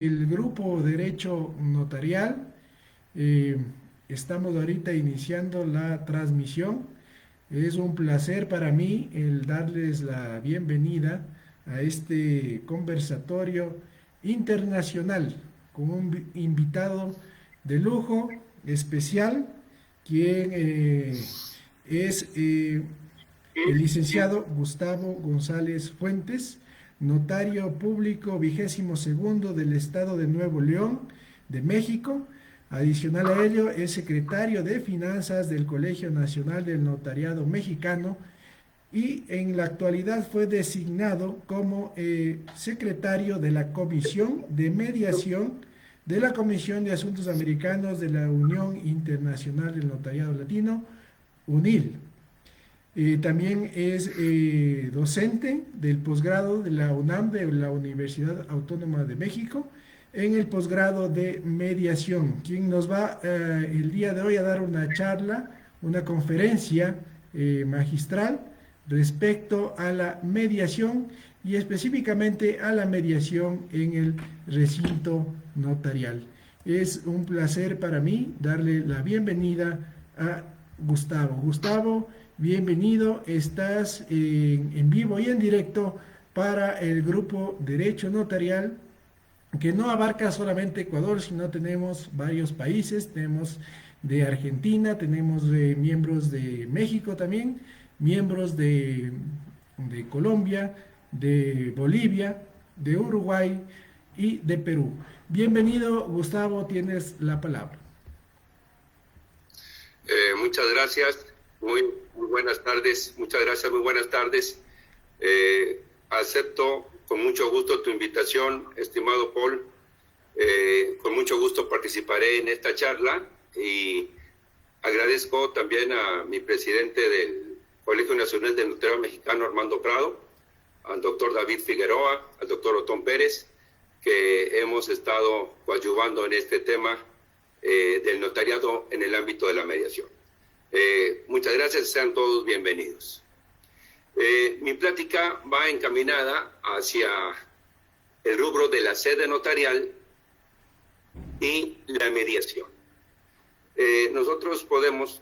El grupo Derecho Notarial. eh, Estamos ahorita iniciando la transmisión. Es un placer para mí el darles la bienvenida a este conversatorio internacional con un invitado de lujo especial, quien es el licenciado Gustavo González Fuentes, notario público 22º del Estado de Nuevo León, de México. Adicional a ello, es secretario de Finanzas del Colegio Nacional del Notariado Mexicano y en la actualidad fue designado como secretario de la Comisión de Mediación de la Comisión de Asuntos Americanos de la Unión Internacional del Notariado Latino, UNIL. También es docente del posgrado de la UNAM, de la Universidad Autónoma de México, en el posgrado de mediación, quien nos va el día de hoy a dar una charla, una conferencia magistral respecto a la mediación y específicamente a la mediación en el recinto notarial. Es un placer para mí darle la bienvenida a Gustavo. Gustavo, bienvenido, estás en vivo y en directo para el grupo Derecho Notarial, que no abarca solamente Ecuador, sino tenemos varios países, tenemos de Argentina, tenemos miembros de México también, miembros de Colombia, de Bolivia, de Uruguay y de Perú. Bienvenido, Gustavo, tienes la palabra. Muchas gracias, muy buenas tardes, muchas gracias, muy buenas tardes. Acepto con mucho gusto tu invitación, estimado Paul. Con mucho gusto participaré en esta charla y agradezco también a mi presidente del Colegio Nacional de Notariado Mexicano, Armando Prado, al doctor David Figueroa, al doctor Otón Pérez, que hemos estado coadyuvando en este tema del notariado en el ámbito de la mediación. Muchas gracias, sean todos bienvenidos. Mi plática va encaminada hacia el rubro de la sede notarial y la mediación. Nosotros podemos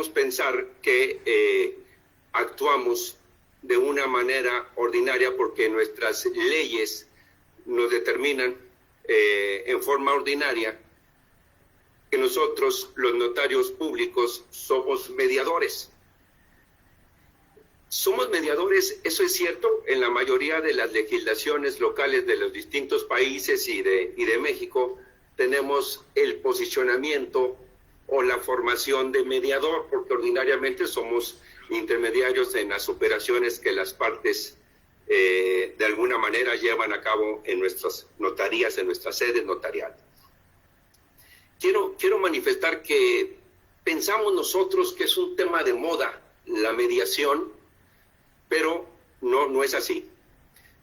pensar que actuamos de una manera ordinaria porque nuestras leyes nos determinan en forma ordinaria que nosotros, los notarios públicos, somos mediadores. Somos mediadores, eso es cierto, en la mayoría de las legislaciones locales de los distintos países y de México tenemos el posicionamiento o la formación de mediador, porque ordinariamente somos intermediarios en las operaciones que las partes de alguna manera llevan a cabo en nuestras notarías, en nuestras sedes notariales. Quiero manifestar que pensamos nosotros que es un tema de moda la mediación, pero no es así.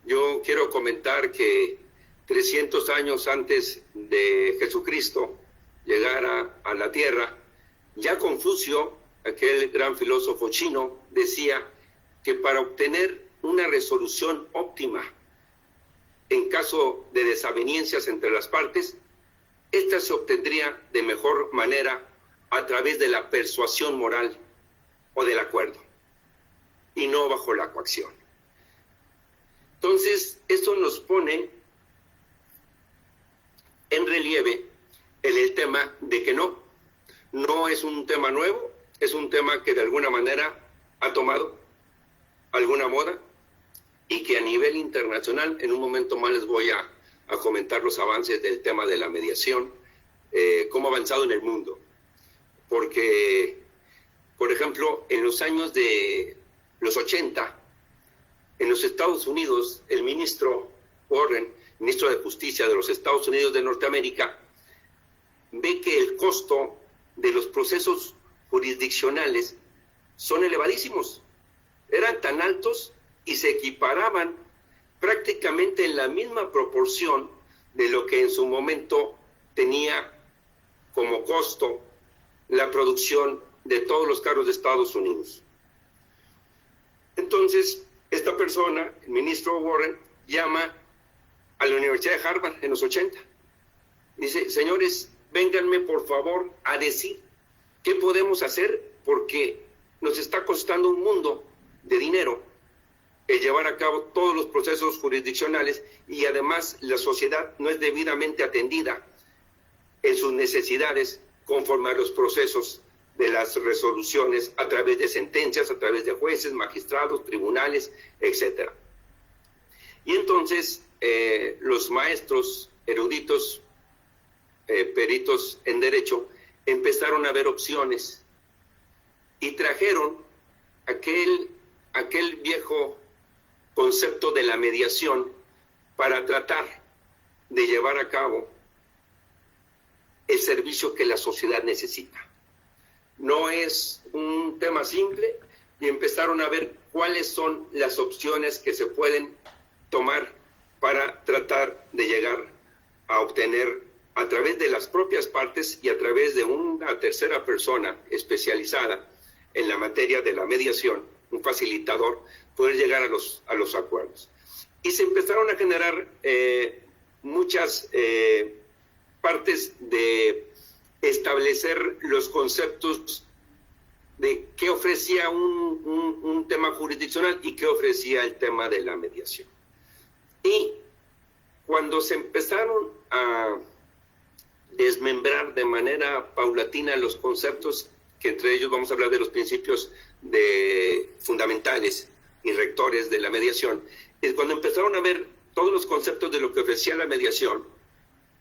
Yo quiero comentar que 300 años antes de Jesucristo llegara a la tierra, ya Confucio, aquel gran filósofo chino, decía que para obtener una resolución óptima en caso de desavenencias entre las partes, esta se obtendría de mejor manera a través de la persuasión moral o del acuerdo, y no bajo la coacción. Entonces, esto nos pone en relieve en el tema de que no es un tema nuevo, es un tema que de alguna manera ha tomado alguna moda y que a nivel internacional, en un momento más les voy a comentar los avances del tema de la mediación, cómo ha avanzado en el mundo. Porque, por ejemplo, en los años de los 80, en los Estados Unidos, el ministro Warren, ministro de Justicia de los Estados Unidos de Norteamérica, ve que el costo de los procesos jurisdiccionales son elevadísimos. Eran tan altos y se equiparaban prácticamente en la misma proporción de lo que en su momento tenía como costo la producción de todos los carros de Estados Unidos. Entonces, esta persona, el ministro Warren, llama a la Universidad de Harvard en los 80. Dice, señores, vénganme por favor a decir qué podemos hacer, porque nos está costando un mundo de dinero el llevar a cabo todos los procesos jurisdiccionales, y además la sociedad no es debidamente atendida en sus necesidades conforme a los procesos de las resoluciones a través de sentencias, a través de jueces, magistrados, tribunales, etc. Y entonces los maestros eruditos, peritos en derecho, empezaron a ver opciones y trajeron aquel viejo concepto de la mediación para tratar de llevar a cabo el servicio que la sociedad necesita. No es un tema simple, y empezaron a ver cuáles son las opciones que se pueden tomar para tratar de llegar a obtener, a través de las propias partes y a través de una tercera persona especializada en la materia de la mediación, un facilitador, poder llegar a los acuerdos. Y se empezaron a generar muchas partes de establecer los conceptos de qué ofrecía un tema jurisdiccional y qué ofrecía el tema de la mediación. Y cuando se empezaron a desmembrar de manera paulatina los conceptos, que entre ellos vamos a hablar de los principios fundamentales y rectores de la mediación, es cuando empezaron a ver todos los conceptos de lo que ofrecía la mediación,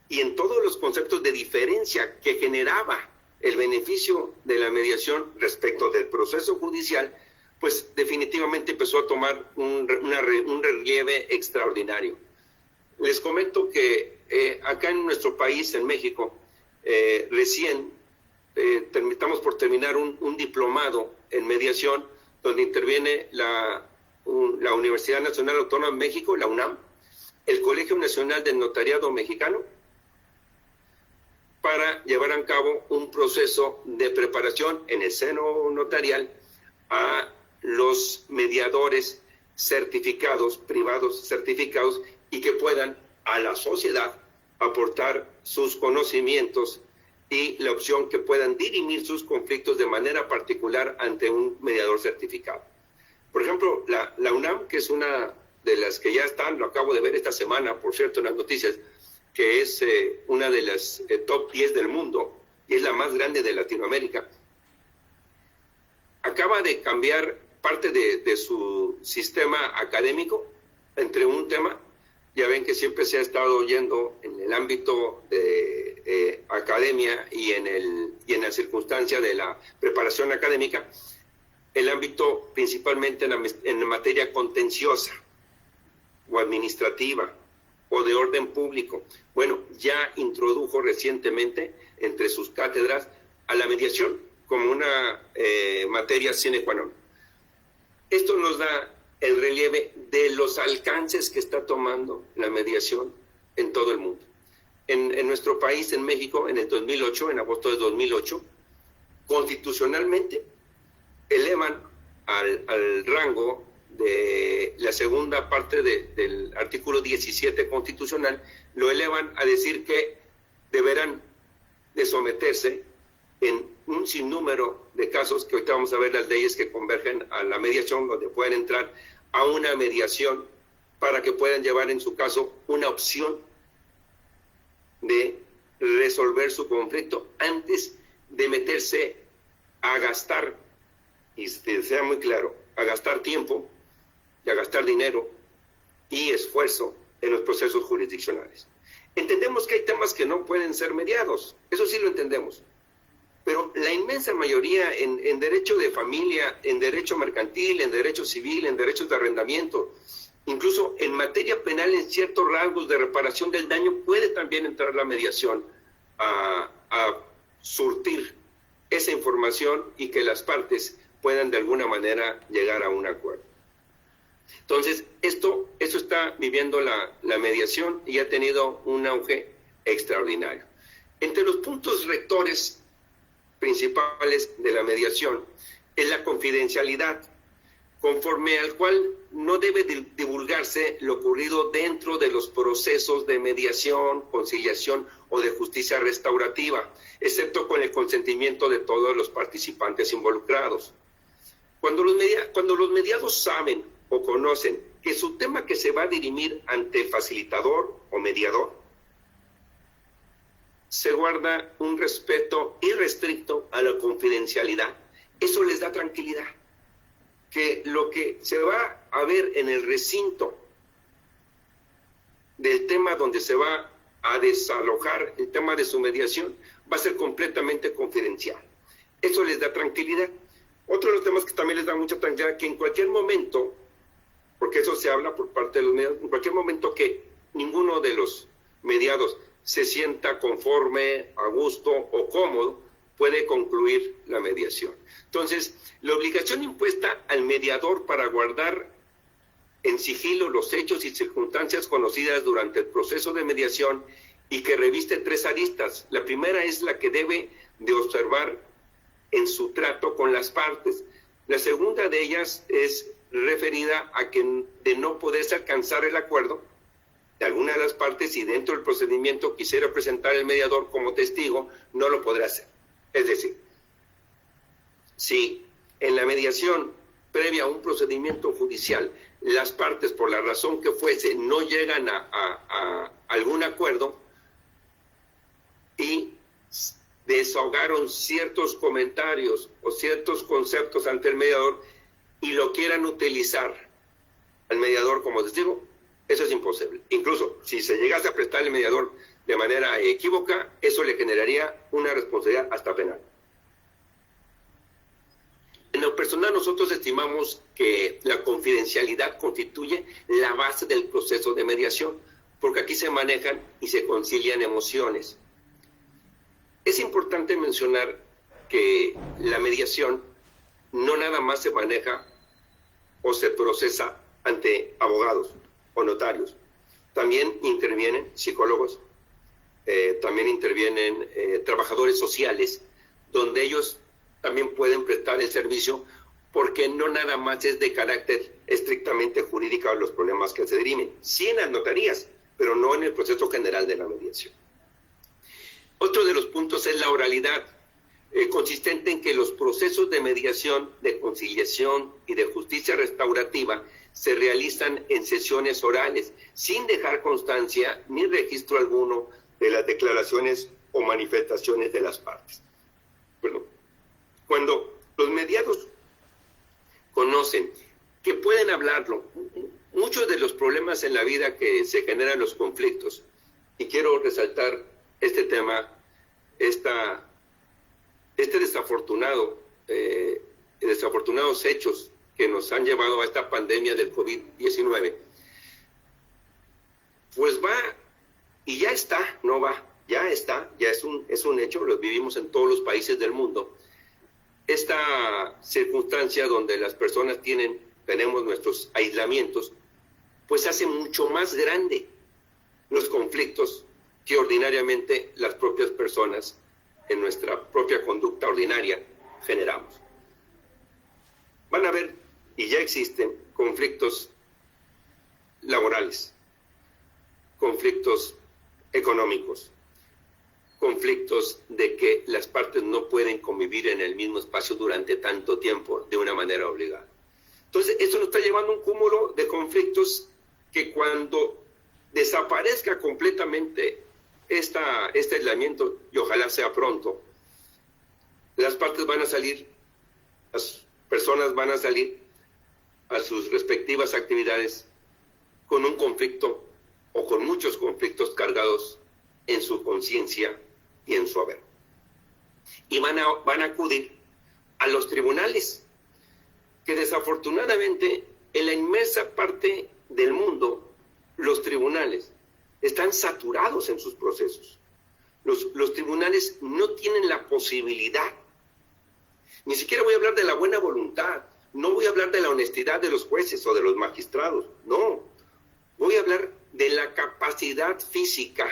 y en todos los conceptos de diferencia que generaba el beneficio de la mediación respecto del proceso judicial, pues definitivamente empezó a tomar un relieve extraordinario. Les comento que acá en nuestro país, en México, recién estamos por terminar un diplomado en mediación, donde interviene la Universidad Nacional Autónoma de México, la UNAM, el Colegio Nacional del Notariado Mexicano, para llevar a cabo un proceso de preparación en el seno notarial a los mediadores certificados, privados certificados, y que puedan a la sociedad aportar sus conocimientos y la opción que puedan dirimir sus conflictos de manera particular ante un mediador certificado. Por ejemplo, la UNAM, que es una de las que ya están, lo acabo de ver esta semana, por cierto, en las noticias, que es una de las top 10 del mundo y es la más grande de Latinoamérica, acaba de cambiar parte de su sistema académico entre un tema. Ya ven que siempre se ha estado oyendo en el ámbito de academia y en la circunstancia de la preparación académica, el ámbito principalmente en materia contenciosa o administrativa o de orden público. Bueno, ya introdujo recientemente entre sus cátedras a la mediación como una materia sine qua non. Esto nos da el relieve de los alcances que está tomando la mediación en todo el mundo. En nuestro país, en México, en el 2008, en agosto de 2008, constitucionalmente elevan al rango de la segunda parte del artículo 17 constitucional, lo elevan a decir que deberán de someterse en un sinnúmero de casos, que ahorita vamos a ver las leyes que convergen a la mediación, donde pueden entrar a una mediación para que puedan llevar en su caso una opción de resolver su conflicto antes de meterse a gastar, y sea muy claro, a gastar tiempo y a gastar dinero y esfuerzo en los procesos jurisdiccionales. Entendemos que hay temas que no pueden ser mediados, eso sí lo entendemos, pero la inmensa mayoría en derecho de familia, en derecho mercantil, en derecho civil, en derechos de arrendamiento, incluso en materia penal, en ciertos rasgos de reparación del daño, puede también entrar la mediación a surtir esa información y que las partes puedan de alguna manera llegar a un acuerdo. Entonces, eso está viviendo la mediación y ha tenido un auge extraordinario. Entre los puntos rectores principales de la mediación es la confidencialidad conforme al cual no debe divulgarse lo ocurrido dentro de los procesos de mediación, conciliación o de justicia restaurativa, excepto con el consentimiento de todos los participantes involucrados. Cuando los mediados saben o conocen que su tema que se va a dirimir ante el facilitador o mediador, se guarda un respeto irrestricto a la confidencialidad. Eso les da tranquilidad. Que lo que se va a ver en el recinto del tema donde se va a desalojar el tema de su mediación va a ser completamente confidencial. Eso les da tranquilidad. Otro de los temas que también les da mucha tranquilidad, que en cualquier momento, porque eso se habla por parte de los mediados, en cualquier momento que ninguno de los mediados se sienta conforme, a gusto o cómodo, puede concluir la mediación. Entonces, la obligación impuesta al mediador para guardar en sigilo los hechos y circunstancias conocidas durante el proceso de mediación y que reviste 3 aristas. La primera es la que debe de observar en su trato con las partes. La segunda de ellas es referida a que de no poderse alcanzar el acuerdo de alguna de las partes y dentro del procedimiento quisiera presentar el mediador como testigo, no lo podrá hacer. Es decir, si en la mediación previa a un procedimiento judicial las partes, por la razón que fuese, no llegan a algún acuerdo y desahogaron ciertos comentarios o ciertos conceptos ante el mediador y lo quieran utilizar al mediador como testigo, eso es imposible. Incluso si se llegase a prestar el mediador de manera equívoca, eso le generaría una responsabilidad hasta penal. En lo personal, nosotros estimamos que la confidencialidad constituye la base del proceso de mediación, porque aquí se manejan y se concilian emociones. Es importante mencionar que la mediación no nada más se maneja o se procesa ante abogados o notarios. También intervienen psicólogos, también intervienen trabajadores sociales, donde ellos también pueden prestar el servicio, porque no nada más es de carácter estrictamente jurídico los problemas que se dirimen. Sí en las notarías, pero no en el proceso general de la mediación. Otro de los puntos es la oralidad, consistente en que los procesos de mediación, de conciliación y de justicia restaurativa se realizan en sesiones orales, sin dejar constancia ni registro alguno de las declaraciones o manifestaciones de las partes. Bueno, cuando los mediados conocen que pueden hablarlo, muchos de los problemas en la vida que se generan los conflictos, y quiero resaltar este tema, desafortunados hechos que nos han llevado a esta pandemia del COVID-19, pues va, y ya está, no va, ya está, ya es un hecho, lo vivimos en todos los países del mundo. Esta circunstancia donde las personas tenemos nuestros aislamientos, pues hace mucho más grande los conflictos que ordinariamente las propias personas en nuestra propia conducta ordinaria generamos. Van a haber, y ya existen, conflictos laborales, conflictos económicos, conflictos de que las partes no pueden convivir en el mismo espacio durante tanto tiempo de una manera obligada. Entonces, esto nos está llevando a un cúmulo de conflictos que cuando desaparezca completamente este aislamiento, y ojalá sea pronto, las partes van a salir, las personas van a salir a sus respectivas actividades con un conflicto o con muchos conflictos cargados en su conciencia y en su haber. Y van a acudir a los tribunales, que desafortunadamente en la inmensa parte del mundo los tribunales están saturados en sus procesos. Los tribunales no tienen la posibilidad, ni siquiera voy a hablar de la buena voluntad, no voy a hablar de la honestidad de los jueces o de los magistrados, no, voy a hablar de la capacidad física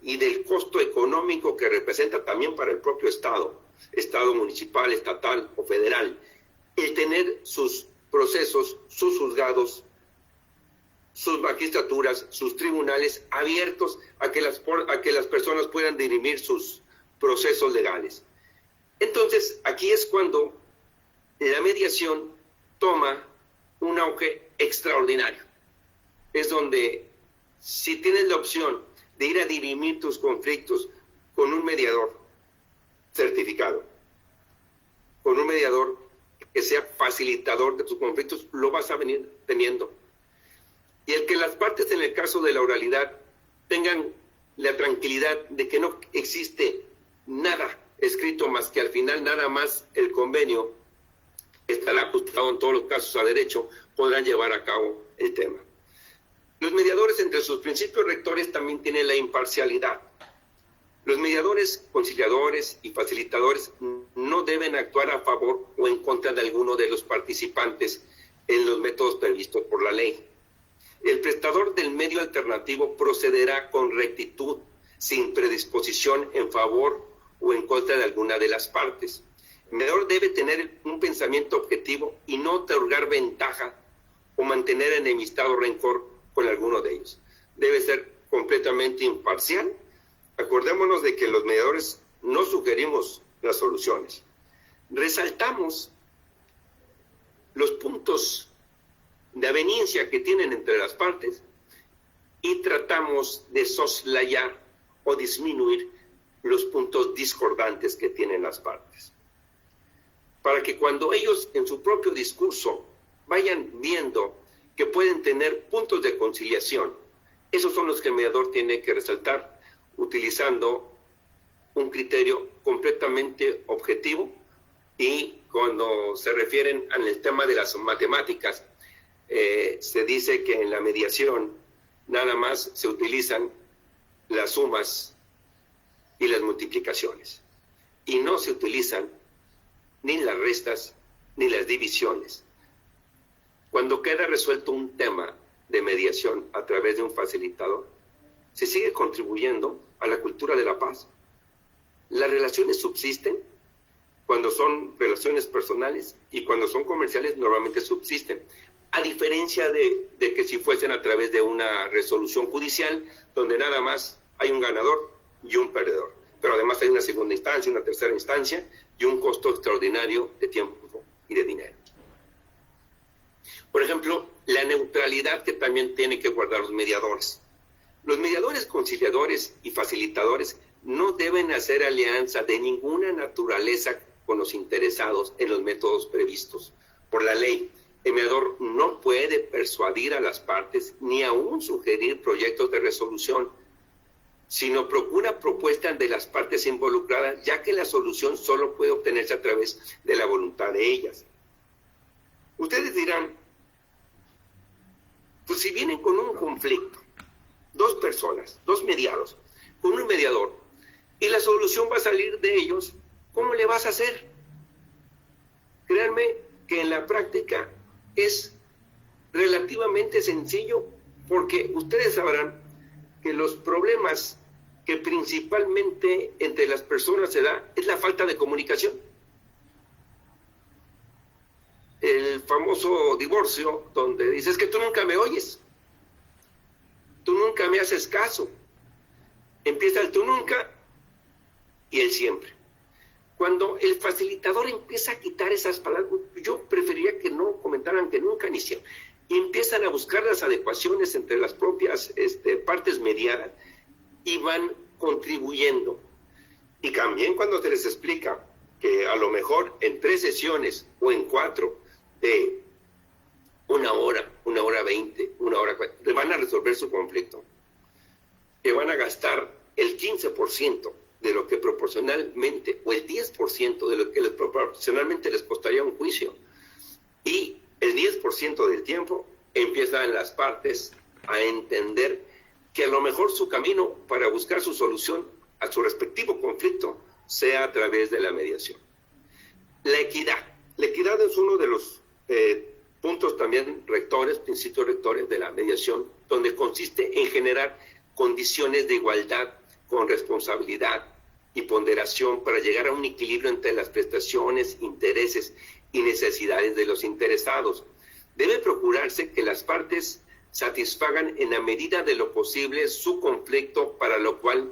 y del costo económico que representa también para el propio Estado municipal, estatal o federal, el tener sus procesos, sus juzgados, sus magistraturas, sus tribunales abiertos a que las personas puedan dirimir sus procesos legales. Entonces, aquí es cuando la mediación toma un auge extraordinario. Es donde, si tienes la opción de ir a dirimir tus conflictos con un mediador certificado, con un mediador que sea facilitador de tus conflictos, lo vas a venir teniendo. Y el que las partes, en el caso de la oralidad, tengan la tranquilidad de que no existe nada escrito más que al final nada más el convenio estará ajustado en todos los casos a derecho, podrán llevar a cabo el tema. Los mediadores, entre sus principios rectores, también tienen la imparcialidad. Los mediadores, conciliadores y facilitadores no deben actuar a favor o en contra de alguno de los participantes en los métodos previstos por la ley. El prestador del medio alternativo procederá con rectitud, sin predisposición en favor o en contra de alguna de las partes. El mediador debe tener un pensamiento objetivo y no otorgar ventaja o mantener enemistad o rencor con alguno de ellos. Debe ser completamente imparcial. Acordémonos de que los mediadores no sugerimos las soluciones. Resaltamos los puntos de aveniencia que tienen entre las partes y tratamos de soslayar o disminuir los puntos discordantes que tienen las partes, para que cuando ellos en su propio discurso vayan viendo que pueden tener puntos de conciliación, esos son los que el mediador tiene que resaltar, utilizando un criterio completamente objetivo. Y cuando se refieren al tema de las matemáticas, se dice que en la mediación nada más se utilizan las sumas y las multiplicaciones, y no se utilizan ni las restas ni las divisiones. Cuando queda resuelto un tema de mediación a través de un facilitador, se sigue contribuyendo a la cultura de la paz. Las relaciones subsisten cuando son relaciones personales, y cuando son comerciales normalmente subsisten, a diferencia de que si fuesen a través de una resolución judicial, donde nada más hay un ganador y un perdedor, pero además hay una segunda instancia, una tercera instancia y un costo extraordinario de tiempo y de dinero. Por ejemplo, la neutralidad que también tienen que guardar los mediadores. Los mediadores, conciliadores y facilitadores no deben hacer alianza de ninguna naturaleza con los interesados en los métodos previstos por la ley. El mediador no puede persuadir a las partes ni aún sugerir proyectos de resolución, sino procura propuestas de las partes involucradas, ya que la solución solo puede obtenerse a través de la voluntad de ellas. Ustedes dirán, pues si vienen con un conflicto, dos personas, dos mediados, con un mediador, y la solución va a salir de ellos, ¿cómo le vas a hacer? Créanme que en la práctica es relativamente sencillo, porque ustedes sabrán que los problemas que principalmente entre las personas se da es la falta de comunicación. El famoso divorcio, donde dices que tú nunca me oyes, tú nunca me haces caso. Empieza el tú nunca y el siempre. Cuando el facilitador empieza a quitar esas palabras, yo preferiría que no comentaran que nunca ni siempre, y empiezan a buscar las adecuaciones entre las propias partes mediadas y van contribuyendo. Y también cuando se les explica que a lo mejor en 3 sesiones o en 4 de 1 hora, 1 hora 20, 1 hora 40, le van a resolver su conflicto, que van a gastar el 15% de lo que proporcionalmente, o el 10% de lo que proporcionalmente les costaría un juicio, y el 10% del tiempo empiezan las partes a entender que a lo mejor su camino para buscar su solución a su respectivo conflicto sea a través de la mediación. La equidad. La equidad es uno de los puntos también rectores, principios rectores de la mediación, donde consiste en generar condiciones de igualdad con responsabilidad y ponderación para llegar a un equilibrio entre las prestaciones, intereses y necesidades de los interesados. debe procurarse que las partes satisfagan en la medida de lo posible su conflicto, para lo cual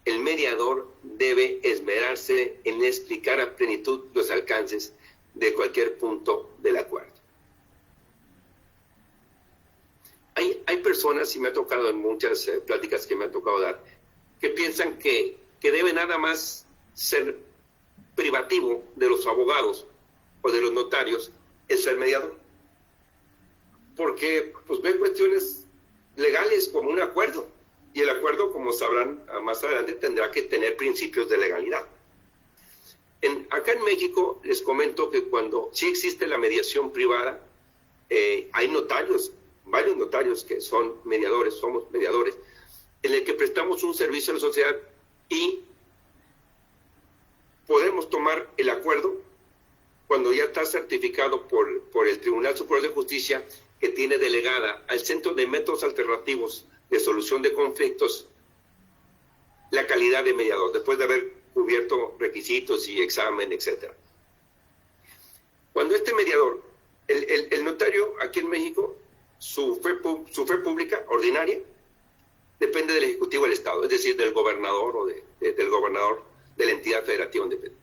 el mediador debe esmerarse en explicar a plenitud los alcances de cualquier punto del acuerdo. Hay personas, y me ha tocado en muchas pláticas que me ha tocado dar, que piensan que debe nada más ser privativo de los abogados o de los notarios el ser mediador. Porque pues ven cuestiones legales como un acuerdo, y el acuerdo, como sabrán más adelante, tendrá que tener principios de legalidad. Acá en México les comento que cuando sí existe la mediación privada, hay notarios, varios notarios que son mediadores, somos mediadores, en el que prestamos un servicio a la sociedad y podemos tomar el acuerdo cuando ya está certificado por el Tribunal Superior de Justicia, que tiene delegada al Centro de Métodos Alternativos de Solución de Conflictos la calidad de mediador, después de haber cubierto requisitos y examen, etc. Cuando este mediador, el notario aquí en México, su fe pública ordinaria depende del Ejecutivo del Estado, es decir, del gobernador o del gobernador de la entidad federativa donde depende.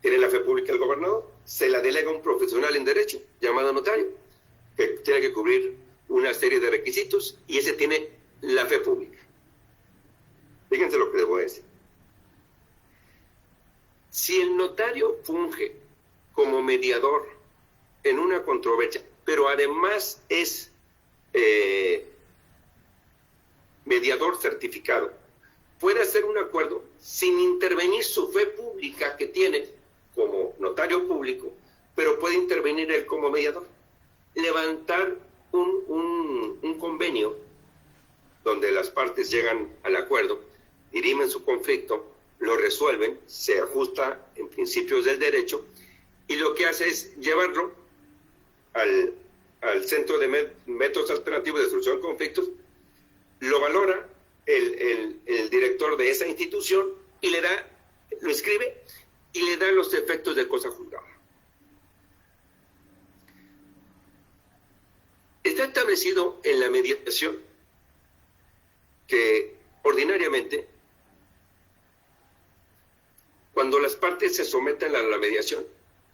Tiene la fe pública del gobernador, se la delega a un profesional en derecho llamado notario, que tiene que cubrir una serie de requisitos, y ese tiene la fe pública. Fíjense lo que les voy a decir. Si el notario funge como mediador en una controversia, pero además es mediador certificado, puede hacer un acuerdo sin intervenir su fe pública que tiene como notario público, pero puede intervenir él como mediador. Levantar un convenio donde las partes llegan al acuerdo, dirimen su conflicto, lo resuelven, se ajusta en principios del derecho, y lo que hace es llevarlo al Centro de Métodos Alternativos de Solución de Conflictos, lo valora el director de esa institución y lo escribe y le da los efectos de cosa juzgada. Está establecido en la mediación que ordinariamente, cuando las partes se someten a la mediación,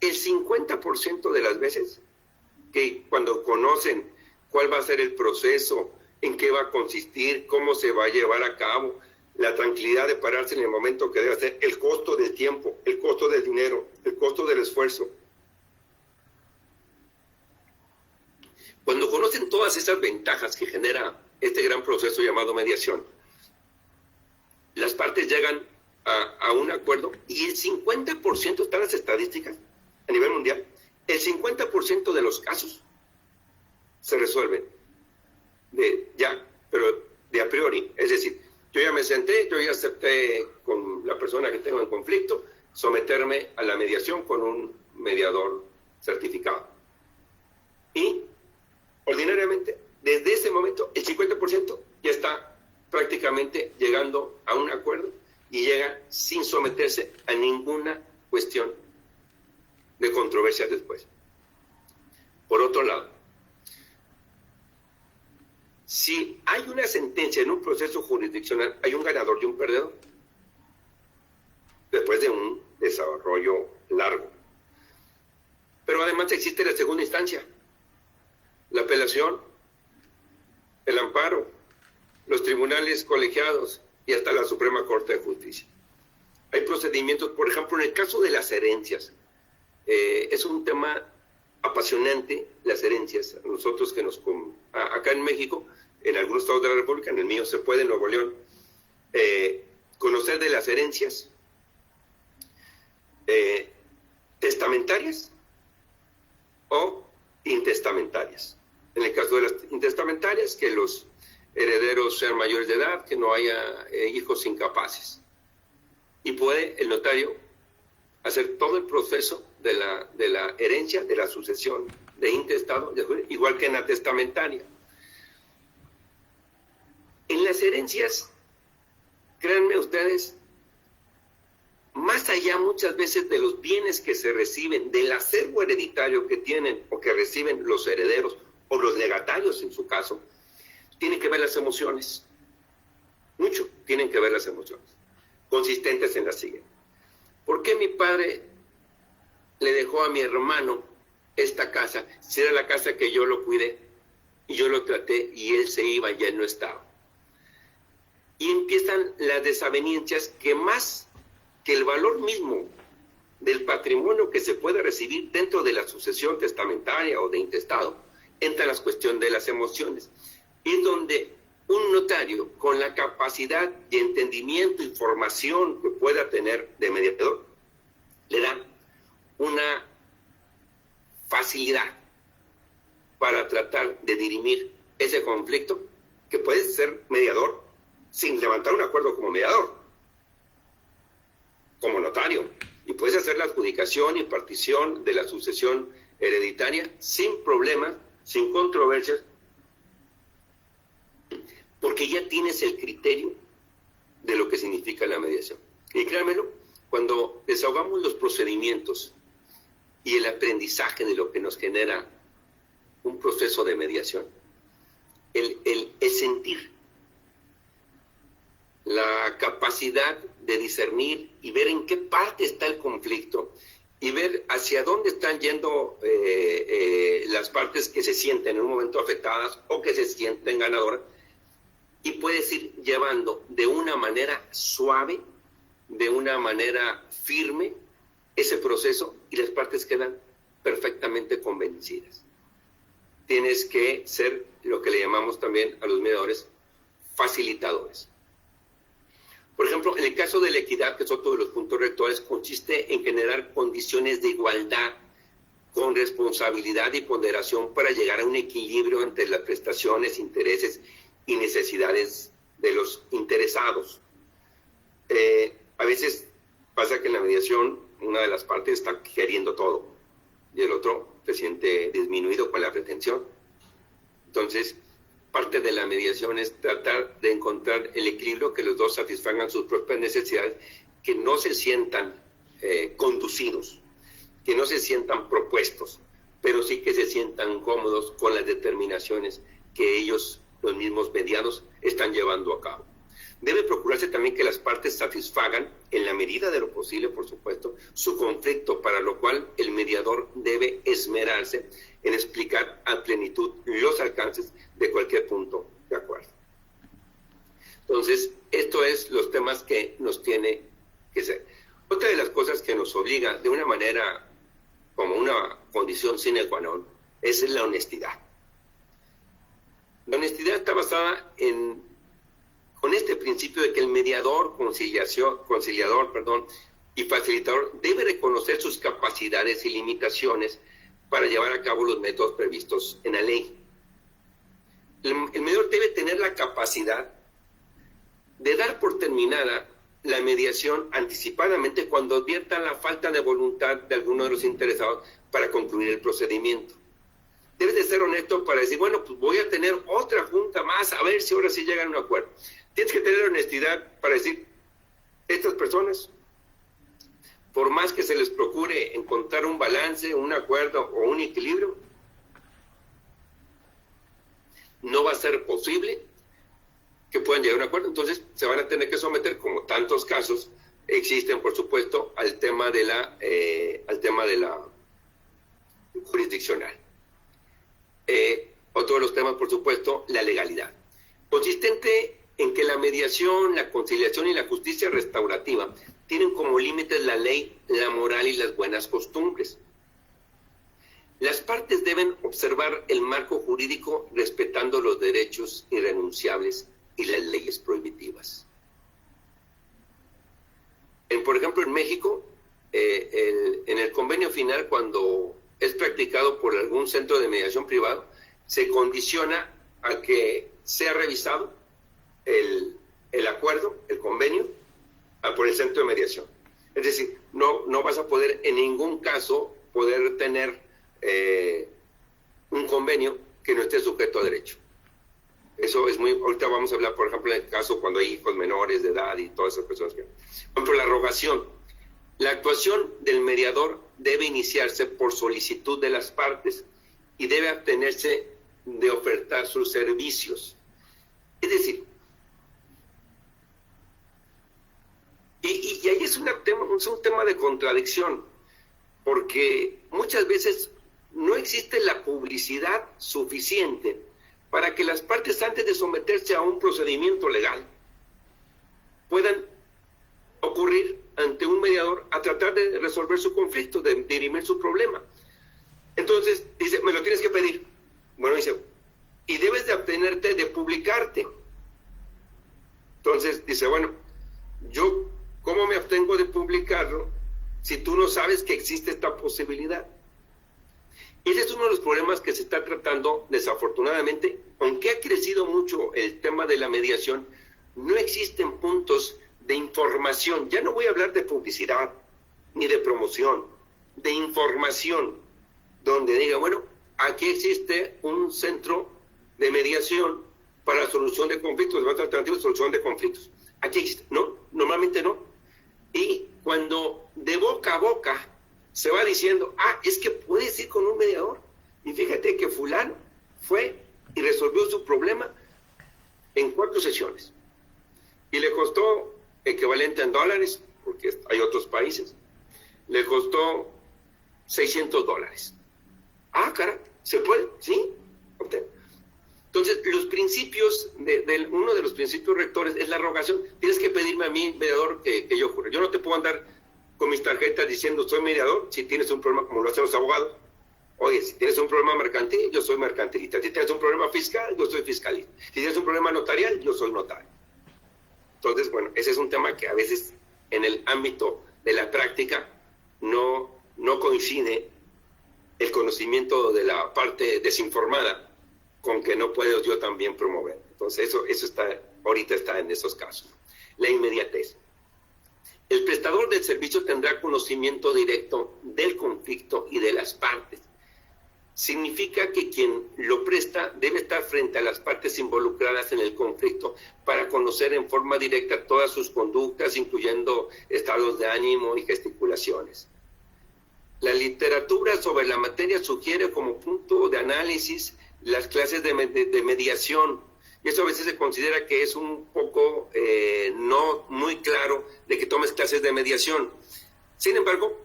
el 50% de las veces, que cuando conocen cuál va a ser el proceso, en qué va a consistir, cómo se va a llevar a cabo, la tranquilidad de pararse en el momento que debe hacer, el costo del tiempo, el costo del dinero, el costo del esfuerzo. Cuando conocen todas esas ventajas que genera este gran proceso llamado mediación, las partes llegan a un acuerdo, y el 50%, están las estadísticas a nivel mundial, el 50% de los casos se resuelven pero de a priori. Es decir, yo ya me senté, yo ya acepté con la persona que tengo en conflicto someterme a la mediación con un mediador certificado. Y ordinariamente, desde ese momento, el 50% ya está prácticamente llegando a un acuerdo y llega sin someterse a ninguna cuestión de controversia después. Por otro lado, si hay una sentencia en un proceso jurisdiccional, hay un ganador y un perdedor, después de un desarrollo largo. Pero además existe la segunda instancia, la apelación, el amparo, los tribunales colegiados y hasta la Suprema Corte de Justicia. Hay procedimientos, por ejemplo, en el caso de las herencias, es un tema apasionante, las herencias. Nosotros que acá en México, en algunos estados de la República, en el mío se puede, en Nuevo León, conocer de las herencias testamentarias o intestamentarias. En el caso de las intestamentarias, que los herederos sean mayores de edad, que no haya hijos incapaces. Y puede el notario hacer todo el proceso de la herencia, de la sucesión, de intestado, igual que en la testamentaria. En las herencias, créanme ustedes, más allá muchas veces de los bienes que se reciben, del acervo hereditario que tienen o que reciben los herederos o los legatarios en su caso, tienen que ver las emociones. Mucho tienen que ver las emociones, consistentes en la siguiente. ¿Por qué mi padre le dejó a mi hermano esta casa, si era la casa que yo lo cuidé y yo lo traté y él se iba y él no estaba? Y empiezan las desavenencias que más que el valor mismo del patrimonio que se puede recibir dentro de la sucesión testamentaria o de intestado, entra la cuestión de las emociones. Y es donde un notario con la capacidad de entendimiento y formación que pueda tener de mediador, le da una facilidad para tratar de dirimir ese conflicto, que puede ser mediador sin levantar un acuerdo como mediador, como notario, y puedes hacer la adjudicación y partición de la sucesión hereditaria sin problemas, sin controversias, porque ya tienes el criterio de lo que significa la mediación. Y créanmelo, cuando desahogamos los procedimientos y el aprendizaje de lo que nos genera un proceso de mediación, el sentir, la capacidad de discernir y ver en qué parte está el conflicto y ver hacia dónde están yendo las partes que se sienten en un momento afectadas o que se sienten ganadoras, y puedes ir llevando de una manera suave, de una manera firme ese proceso y las partes quedan perfectamente convencidas. Tienes que ser lo que le llamamos también a los mediadores facilitadores. Por ejemplo, en el caso de la equidad, que es otro de los puntos rectores, consiste en generar condiciones de igualdad con responsabilidad y ponderación para llegar a un equilibrio entre las prestaciones, intereses y necesidades de los interesados. A veces pasa que en la mediación una de las partes está queriendo todo y el otro se siente disminuido con la pretensión. Entonces, parte de la mediación es tratar de encontrar el equilibrio, que los dos satisfagan sus propias necesidades, que no se sientan conducidos, que no se sientan propuestos, pero sí que se sientan cómodos con las determinaciones que ellos, los mismos mediados, están llevando a cabo. Debe procurarse también que las partes satisfagan, en la medida de lo posible, por supuesto, su conflicto, para lo cual el mediador debe esmerarse en explicar a plenitud los alcances de cualquier punto de acuerdo. Entonces, esto es los temas que nos tiene que ser. Otra de las cosas que nos obliga de una manera, como una condición sine qua non, es la honestidad. La honestidad está basada con este principio de que el mediador, conciliador y facilitador debe reconocer sus capacidades y limitaciones para llevar a cabo los métodos previstos en la ley. El mediador debe tener la capacidad de dar por terminada la mediación anticipadamente cuando advierta la falta de voluntad de alguno de los interesados para concluir el procedimiento. Debes de ser honesto para decir, bueno, pues voy a tener otra junta más, a ver si ahora sí llegan a un acuerdo. Tienes que tener honestidad para decir, estas personas, por más que se les procure encontrar un balance, un acuerdo o un equilibrio, no va a ser posible que puedan llegar a un acuerdo. Entonces se van a tener que someter, como tantos casos existen, por supuesto, al tema de la jurisdiccional. Otro de los temas, por supuesto, la legalidad, consistente en que la mediación, la conciliación y la justicia restaurativa tienen como límites la ley, la moral y las buenas costumbres. Las partes deben observar el marco jurídico respetando los derechos irrenunciables y las leyes prohibitivas. Por ejemplo, en México, en el convenio final, cuando es practicado por algún centro de mediación privado, se condiciona a que sea revisado el acuerdo, el convenio, por el centro de mediación. Es decir, no vas a poder en ningún caso poder tener un convenio que no esté sujeto a derecho. Eso es muy... Ahorita vamos a hablar, por ejemplo, en el caso cuando hay hijos menores de edad y todas esas personas. Por ejemplo, la rogación. La actuación del mediador debe iniciarse por solicitud de las partes y debe abstenerse de ofertar sus servicios. Es decir, y ahí es un tema de contradicción, porque muchas veces no existe la publicidad suficiente para que las partes, antes de someterse a un procedimiento legal, puedan ocurrir ante un mediador a tratar de resolver su conflicto, de dirimir su problema. Entonces dice, me lo tienes que pedir. Bueno, dice, y debes de abstenerte de publicarte. Entonces dice, bueno, yo, ¿cómo me abstengo de publicarlo si tú no sabes que existe esta posibilidad? Ese es uno de los problemas que se está tratando, desafortunadamente. Aunque ha crecido mucho el tema de la mediación, no existen puntos de información. Ya no voy a hablar de publicidad ni de promoción, de información, donde diga, bueno, aquí existe un centro de mediación para la solución de conflictos, de alternativas de solución de conflictos. Aquí existe. No, normalmente no. Y cuando de boca a boca se va diciendo, es que puedes ir con un mediador, y fíjate que fulano fue y resolvió su problema en 4 sesiones, y le costó equivalente en dólares, porque hay otros países, le costó $600. Caray, ¿se puede? ¿Sí? Entonces, los principios, uno de los principios rectores es la rogación. Tienes que pedirme a mí, mediador, que yo jure. Yo no te puedo andar con mis tarjetas diciendo soy mediador si tienes un problema, como lo hacen los abogados. Oye, si tienes un problema mercantil, yo soy mercantilista. Si tienes un problema fiscal, yo soy fiscalista. Si tienes un problema notarial, yo soy notario. Entonces, bueno, ese es un tema que a veces en el ámbito de la práctica no coincide el conocimiento de la parte desinformada con que no puedo yo también promover. Entonces, eso ahorita está en esos casos. La inmediatez. El prestador del servicio tendrá conocimiento directo del conflicto y de las partes. Significa que quien lo presta debe estar frente a las partes involucradas en el conflicto para conocer en forma directa todas sus conductas, incluyendo estados de ánimo y gesticulaciones. La literatura sobre la materia sugiere como punto de análisis las clases de mediación, y eso a veces se considera que es un poco no muy claro de que tomes clases de mediación. Sin embargo,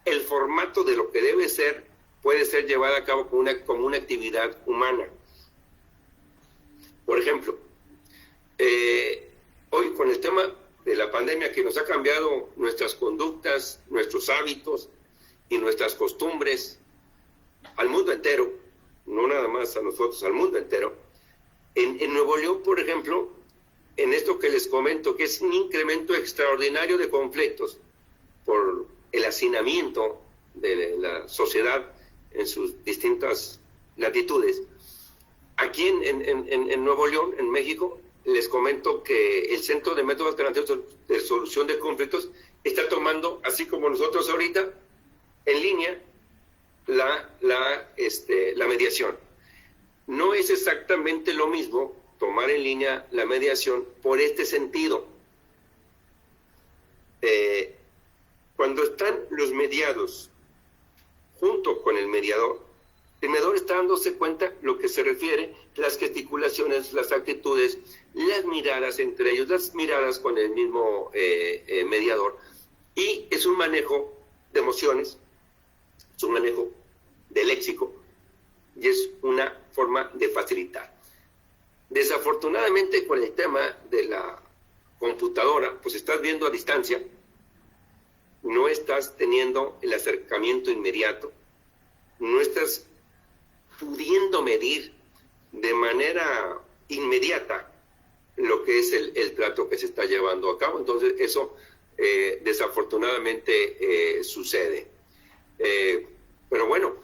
el formato de lo que debe ser puede ser llevado a cabo como una actividad humana. Por ejemplo, hoy con el tema de la pandemia que nos ha cambiado nuestras conductas, nuestros hábitos y nuestras costumbres al mundo entero, no nada más a nosotros, al mundo entero. En Nuevo León, por ejemplo, en esto que les comento, que es un incremento extraordinario de conflictos por el hacinamiento de la sociedad en sus distintas latitudes. Aquí en Nuevo León, en México, les comento que el Centro de Métodos Alternativos de Solución de Conflictos está tomando, así como nosotros ahorita, en línea, la mediación. No es exactamente lo mismo tomar en línea la mediación por este sentido. Cuando están los mediados junto con el mediador está dándose cuenta lo que se refiere, las gesticulaciones, las actitudes, las miradas entre ellos, las miradas con el mismo mediador, y es un manejo de emociones, es un manejo de léxico, y es una forma de facilitar. Desafortunadamente, con el tema de la computadora, pues estás viendo a distancia, no estás teniendo el acercamiento inmediato, no estás pudiendo medir de manera inmediata lo que es el trato que se está llevando a cabo. Entonces eso desafortunadamente sucede. Pero bueno,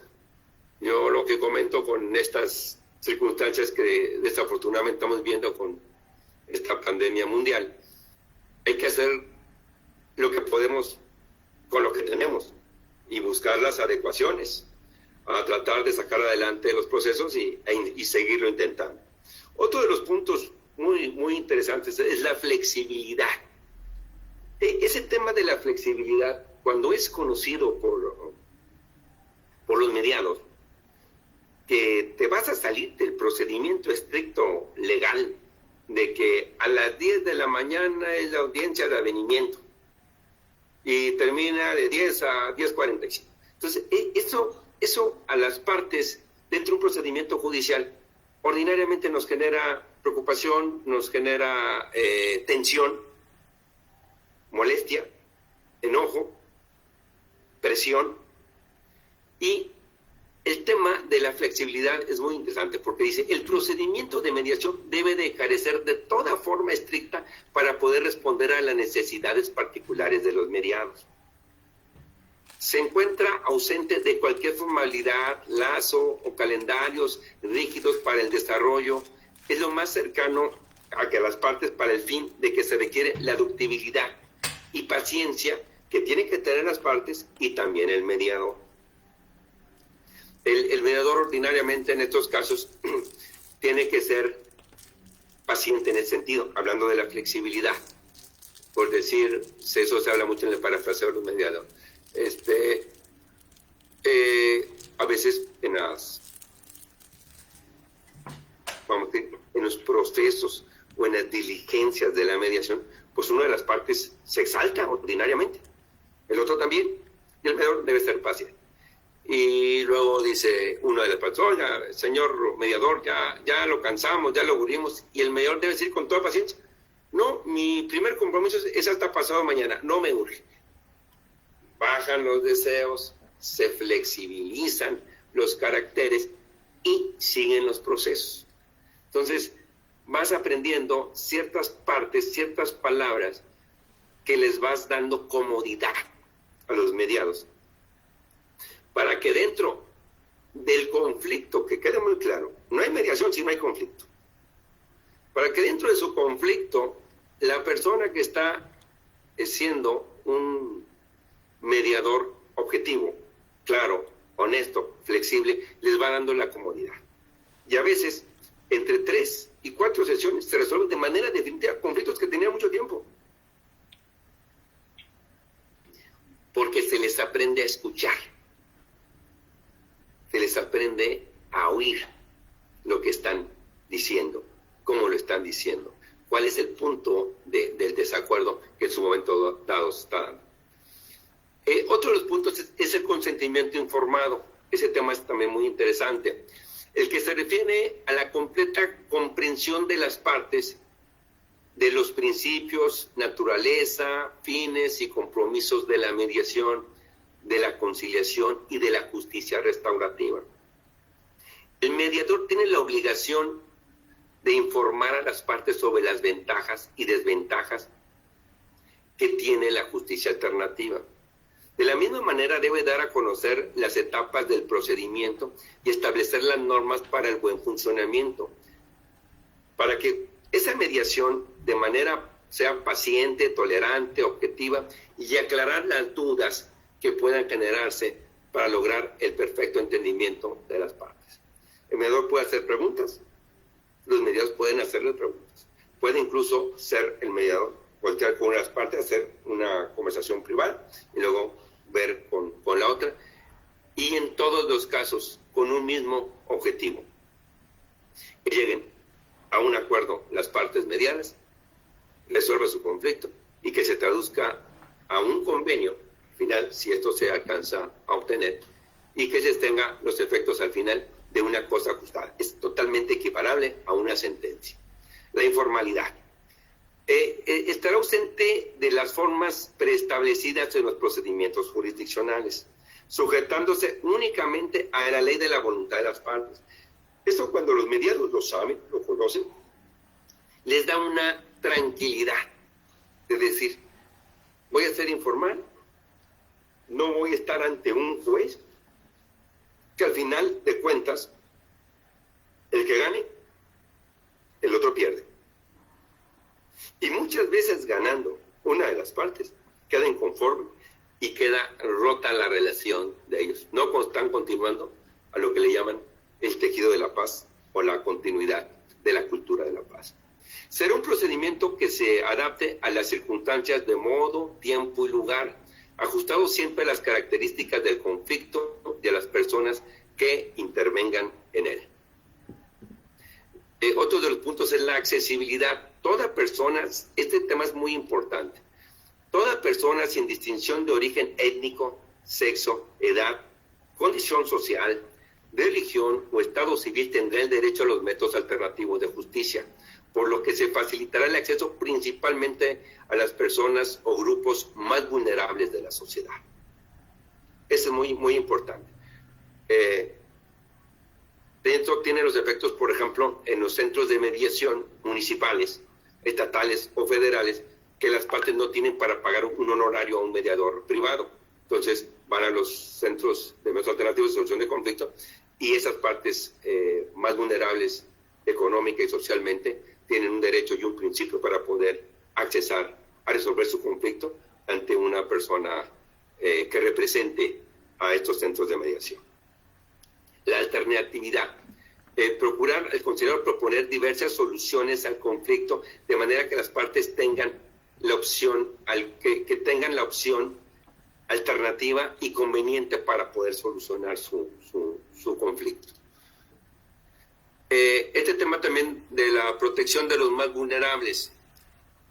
yo lo que comento con estas circunstancias que desafortunadamente estamos viendo con esta pandemia mundial, hay que hacer lo que podemos con lo que tenemos y buscar las adecuaciones a tratar de sacar adelante los procesos y seguirlo intentando. Otro de los puntos muy interesantes es la flexibilidad. Ese tema de la flexibilidad cuando es conocido por los mediados que te vas a salir del procedimiento estricto legal de que a las 10 de la mañana es la audiencia de avenimiento y termina de 10 a 10:45. Entonces, eso a las partes dentro de un procedimiento judicial ordinariamente nos genera preocupación, nos genera tensión, molestia, enojo, presión. Y el tema de la flexibilidad es muy interesante porque dice, el procedimiento de mediación debe de carecer de toda forma estricta para poder responder a las necesidades particulares de los mediados. Se encuentra ausente de cualquier formalidad, lazo o calendarios rígidos para el desarrollo. Es lo más cercano a que las partes para el fin de que se requiere la ductibilidad y paciencia que tienen que tener las partes y también el mediador. El mediador ordinariamente en estos casos tiene que ser paciente en ese sentido, hablando de la flexibilidad. Por decir, eso se habla mucho en el parafraseo de los mediadores. A veces en los procesos o en las diligencias de la mediación, pues una de las partes se exalta ordinariamente, el otro también, y el mediador debe ser paciente. Y luego dice uno de las partes, oiga, señor mediador, ya lo cansamos, ya lo aburrimos, y el mediador debe decir con toda paciencia, no, mi primer compromiso es hasta pasado mañana, no me urge. Bajan los deseos, se flexibilizan los caracteres y siguen los procesos. Entonces, vas aprendiendo ciertas partes, ciertas palabras que les vas dando comodidad a los mediados, para que dentro del conflicto, que quede muy claro, no hay mediación si no hay conflicto, para que dentro de su conflicto, la persona que está siendo un mediador objetivo, claro, honesto, flexible, les va dando la comodidad. Y a veces, entre 3 y 4 sesiones, se resuelven de manera definitiva conflictos que tenían mucho tiempo. Porque se les aprende a escuchar. Se les aprende a oír lo que están diciendo, cómo lo están diciendo, cuál es el punto del desacuerdo que en su momento dado está dando. Otro de los puntos es el consentimiento informado. Ese tema es también muy interesante. El que se refiere a la completa comprensión de las partes, de los principios, naturaleza, fines y compromisos de la mediación, de la conciliación y de la justicia restaurativa. El mediador tiene la obligación de informar a las partes sobre las ventajas y desventajas que tiene la justicia alternativa. De la misma manera debe dar a conocer las etapas del procedimiento y establecer las normas para el buen funcionamiento, para que esa mediación de manera sea paciente, tolerante, objetiva y aclarar las dudas que puedan generarse para lograr el perfecto entendimiento de las partes. El mediador puede hacer preguntas, los mediadores pueden hacerle preguntas, puede incluso ser el mediador, voltear con una de las partes, hacer una conversación privada y luego ver con la otra, y en todos los casos con un mismo objetivo: que lleguen a un acuerdo las partes mediadas, resuelva su conflicto y que se traduzca a un convenio final, si esto se alcanza a obtener, y que se tenga los efectos al final de una cosa ajustada. Es totalmente equiparable a una sentencia. La informalidad. Estará ausente de las formas preestablecidas en los procedimientos jurisdiccionales, sujetándose únicamente a la ley de la voluntad de las partes. Esto, cuando los mediados lo saben, lo conocen, les da una tranquilidad de decir, voy a ser informal, no voy a estar ante un juez, que al final de cuentas, el que gane, el otro pierde. Y muchas veces ganando una de las partes, queda inconforme y queda rota la relación de ellos. No están continuando a lo que le llaman el tejido de la paz o la continuidad de la cultura de la paz. Será un procedimiento que se adapte a las circunstancias de modo, tiempo y lugar, ajustado siempre a las características del conflicto y a las personas que intervengan en él. Otro de los puntos es la accesibilidad. Toda persona, este tema es muy importante, toda persona sin distinción de origen étnico, sexo, edad, condición social, religión o estado civil tendrá el derecho a los métodos alternativos de justicia, por lo que se facilitará el acceso principalmente a las personas o grupos más vulnerables de la sociedad. Eso es muy, muy importante. Dentro tiene los efectos, por ejemplo, en los centros de mediación municipales, estatales o federales, que las partes no tienen para pagar un honorario a un mediador privado. Entonces van a los centros de métodos alternativos de solución de conflicto y esas partes más vulnerables económica y socialmente tienen un derecho y un principio para poder accesar a resolver su conflicto ante una persona que represente a estos centros de mediación. La alternatividad. El conciliador proponer diversas soluciones al conflicto de manera que las partes tengan la opción, que tengan la opción alternativa y conveniente para poder solucionar su conflicto. Este tema también de la protección de los más vulnerables.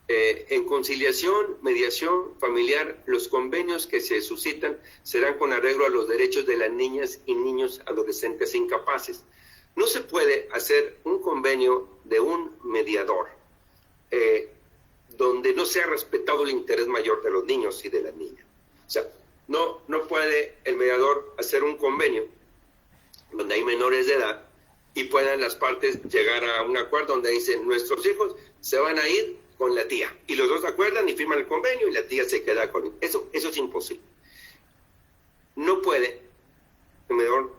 En conciliación, mediación familiar, los convenios que se suscitan serán con arreglo a los derechos de las niñas y niños adolescentes incapaces. No se puede hacer un convenio de un mediador donde no sea respetado el interés mayor de los niños y de las niñas. O sea, no puede el mediador hacer un convenio donde hay menores de edad y puedan las partes llegar a un acuerdo donde dicen nuestros hijos se van a ir con la tía y los dos acuerdan y firman el convenio y la tía se queda con eso. Eso es imposible. No puede el mediador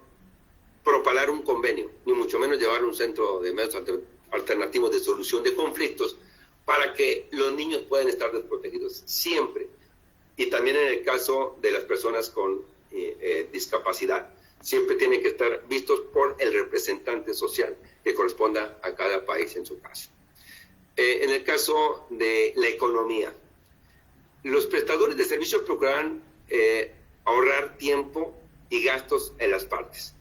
propalar un convenio, ni mucho menos llevar un centro de métodos alternativos de solución de conflictos para que los niños puedan estar desprotegidos siempre. Y también en el caso de las personas con discapacidad, siempre tienen que estar vistos por el representante social que corresponda a cada país en su caso. En el caso de la economía, los prestadores de servicios procurarán ahorrar tiempo y gastos en las partes.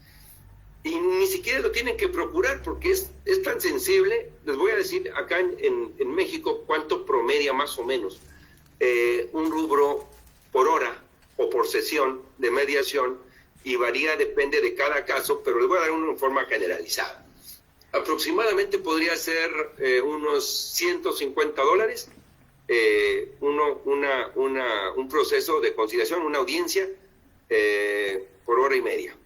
Y ni siquiera lo tienen que procurar porque es tan sensible. Les voy a decir acá en México cuánto promedia más o menos un rubro por hora o por sesión de mediación, y varía, depende de cada caso, pero les voy a dar una forma generalizada. Aproximadamente podría ser unos $150, un proceso de conciliación, una audiencia por hora y media.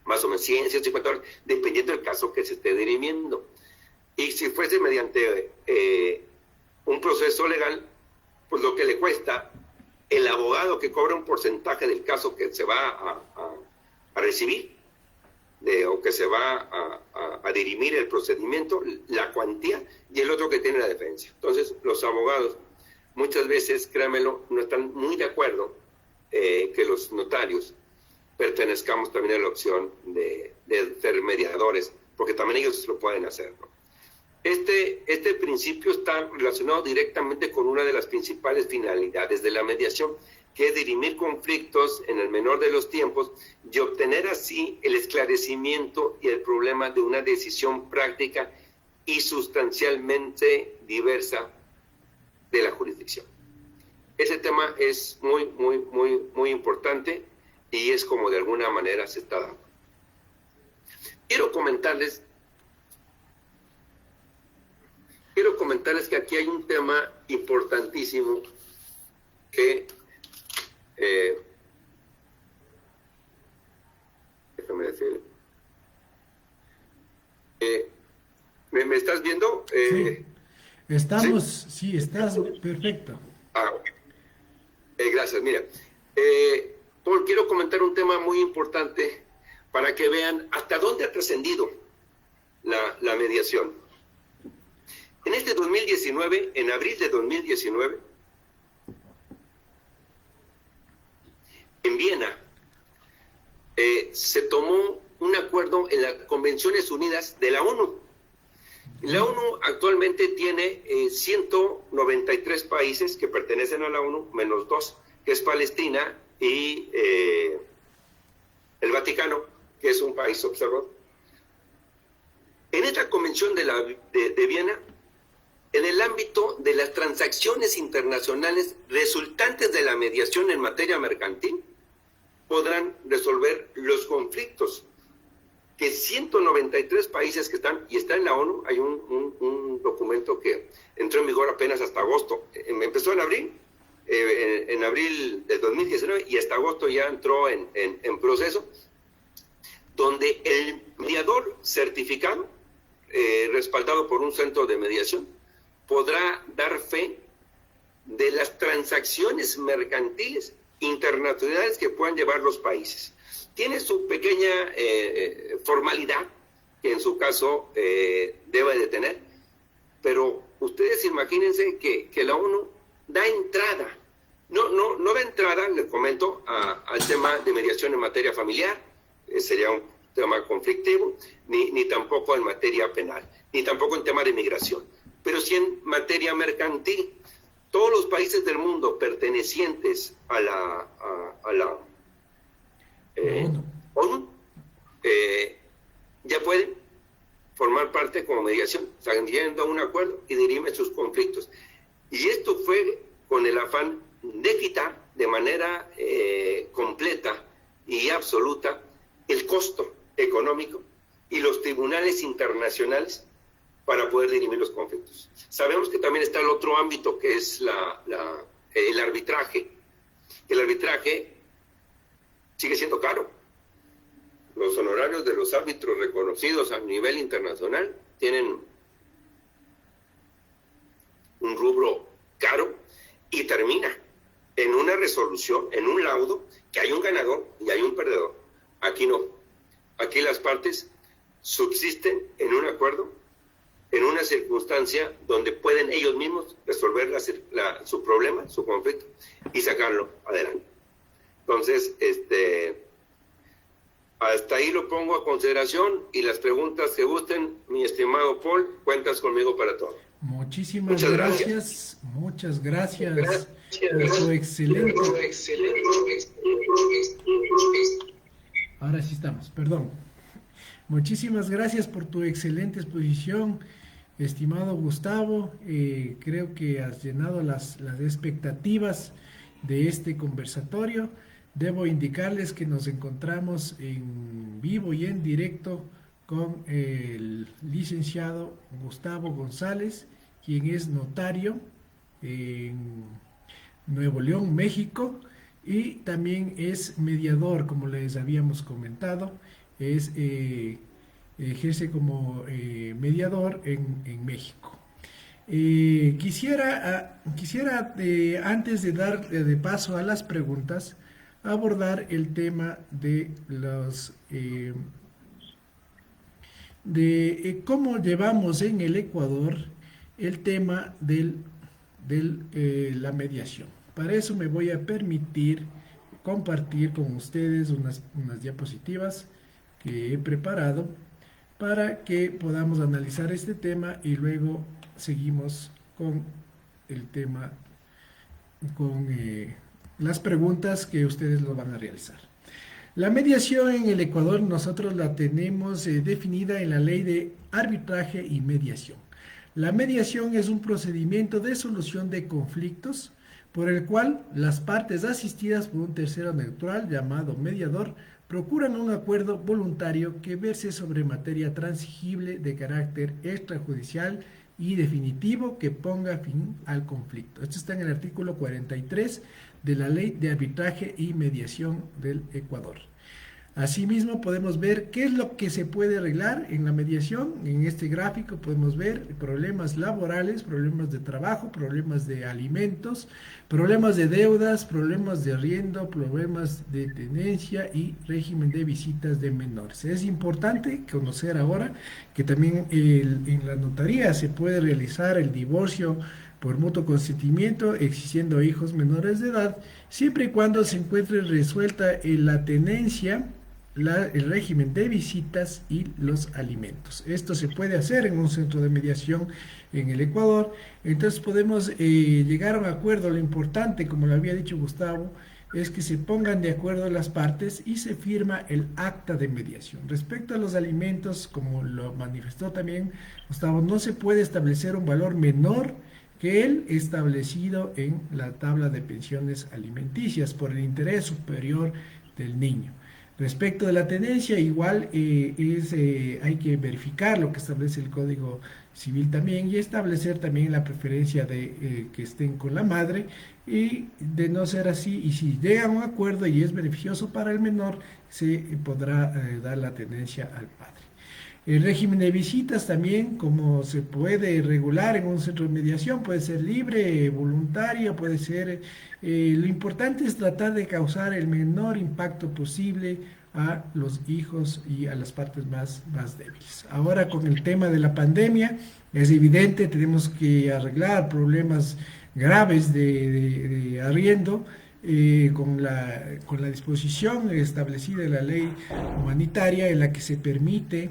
Más o menos 100, 150 dólares, dependiendo del caso que se esté dirimiendo. Y si fuese mediante un proceso legal, pues lo que le cuesta el abogado que cobra un porcentaje del caso que se va a recibir, o que se va a dirimir el procedimiento, la cuantía, y el otro que tiene la defensa. Entonces, los abogados, muchas veces, créanmelo, no están muy de acuerdo que los notarios pertenezcamos también a la opción de ser mediadores, porque también ellos lo pueden hacer, ¿no? Este principio está relacionado directamente con una de las principales finalidades de la mediación, que es dirimir conflictos en el menor de los tiempos y obtener así el esclarecimiento y el problema de una decisión práctica y sustancialmente diversa de la jurisdicción. Ese tema es muy, muy, muy, muy importante y es como de alguna manera se está dando. Quiero comentarles que aquí hay un tema importantísimo que déjame decir. ¿Me estás viendo? Sí. Estamos, ¿sí? Estás perfecto. Okay. Gracias. Mira, Paul, quiero comentar un tema muy importante para que vean hasta dónde ha trascendido la mediación. En este 2019, en abril de 2019, en Viena, se tomó un acuerdo en las Convenciones Unidas de la ONU. La ONU actualmente tiene 193 países que pertenecen a la ONU, menos 2 que es Palestina, y el Vaticano, que es un país observador. En esta convención de Viena, en el ámbito de las transacciones internacionales resultantes de la mediación en materia mercantil, podrán resolver los conflictos que 193 países que están, y está en la ONU, hay un documento que entró en vigor apenas hasta agosto, empezó en abril de 2019, y hasta agosto ya entró en proceso, donde el mediador certificado, respaldado por un centro de mediación, podrá dar fe de las transacciones mercantiles internacionales que puedan llevar los países. Tiene su pequeña formalidad, que en su caso debe de tener, pero ustedes imagínense que la ONU da entrada, no da entrada, les comento, al tema de mediación en materia familiar, sería un tema conflictivo, ni tampoco en materia penal, ni tampoco en tema de migración, pero sí en materia mercantil. Todos los países del mundo pertenecientes a la ONU ya pueden formar parte como mediación, saliendo a un acuerdo y dirimen sus conflictos. Y esto fue con el afán de quitar de manera completa y absoluta el costo económico y los tribunales internacionales para poder dirimir los conflictos. Sabemos que también está el otro ámbito, que es el arbitraje. El arbitraje sigue siendo caro. Los honorarios de los árbitros reconocidos a nivel internacional tienen un rubro caro y termina en una resolución, en un laudo, que hay un ganador y hay un perdedor. Aquí no. Aquí las partes subsisten en un acuerdo, en una circunstancia donde pueden ellos mismos resolver su problema, su conflicto, y sacarlo adelante. Entonces, hasta ahí lo pongo a consideración, y las preguntas que gusten, mi estimado Paul, cuentas conmigo para todo. Muchísimas gracias. Muchas gracias por su excelente... Ahora sí estamos, perdón. Muchísimas gracias por tu excelente exposición, estimado Gustavo. Creo que has llenado las expectativas de este conversatorio. Debo indicarles que nos encontramos en vivo y en directo con el licenciado Gustavo González, quien es notario en Nuevo León, México, y también es mediador, como les habíamos comentado, ejerce como mediador en México. Quisiera antes de dar de paso a las preguntas, abordar el tema de cómo llevamos en el Ecuador el tema de la mediación. Para eso me voy a permitir compartir con ustedes unas diapositivas que he preparado para que podamos analizar este tema, y luego seguimos con el tema, con las preguntas que ustedes lo van a realizar. La mediación en el Ecuador nosotros la tenemos definida en la Ley de Arbitraje y Mediación. La mediación es un procedimiento de solución de conflictos por el cual las partes asistidas por un tercero neutral llamado mediador procuran un acuerdo voluntario que verse sobre materia transigible de carácter extrajudicial y definitivo que ponga fin al conflicto. Esto está en el artículo 43 de la Ley de Arbitraje y Mediación del Ecuador. Asimismo, podemos ver qué es lo que se puede arreglar en la mediación. En este gráfico podemos ver problemas laborales, problemas de trabajo, problemas de alimentos, problemas de deudas, problemas de arriendo, problemas de tenencia y régimen de visitas de menores. Es importante conocer ahora que también en la notaría se puede realizar el divorcio por mutuo consentimiento, existiendo hijos menores de edad, siempre y cuando se encuentre resuelta la tenencia, el régimen de visitas y los alimentos. Esto se puede hacer en un centro de mediación en el Ecuador. Entonces podemos llegar a un acuerdo. Lo importante, como lo había dicho Gustavo, es que se pongan de acuerdo las partes y se firma el acta de mediación. Respecto a los alimentos, como lo manifestó también Gustavo, no se puede establecer un valor menor que el establecido en la tabla de pensiones alimenticias por el interés superior del niño. Respecto de la tenencia, igual hay que verificar lo que establece el Código Civil también y establecer también la preferencia de que estén con la madre, y de no ser así, y si llega a un acuerdo y es beneficioso para el menor, se podrá dar la tenencia al padre. El régimen de visitas también, como se puede regular en un centro de mediación, puede ser libre, voluntario, puede ser... lo importante es tratar de causar el menor impacto posible a los hijos y a las partes más débiles. Ahora, con el tema de la pandemia, es evidente, tenemos que arreglar problemas graves de arriendo, con la disposición establecida en la ley humanitaria, en la que se permite,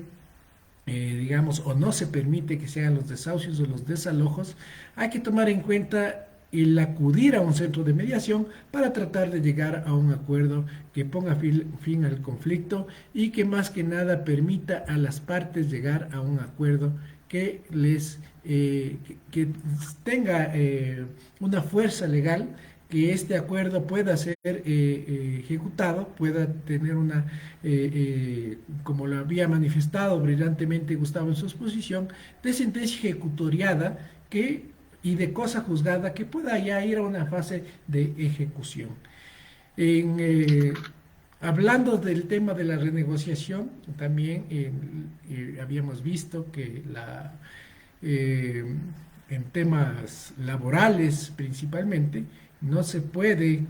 digamos, o no se permite que se hagan los desahucios o los desalojos. Hay que tomar en cuenta el acudir a un centro de mediación para tratar de llegar a un acuerdo que ponga fin al conflicto y que más que nada permita a las partes llegar a un acuerdo que que tenga una fuerza legal, que este acuerdo pueda ser ejecutado, pueda tener como lo había manifestado brillantemente Gustavo en su exposición, de sentencia ejecutoriada y de cosa juzgada que pueda ya ir a una fase de ejecución. Hablando del tema de la renegociación, también habíamos visto que en temas laborales principalmente, no se puede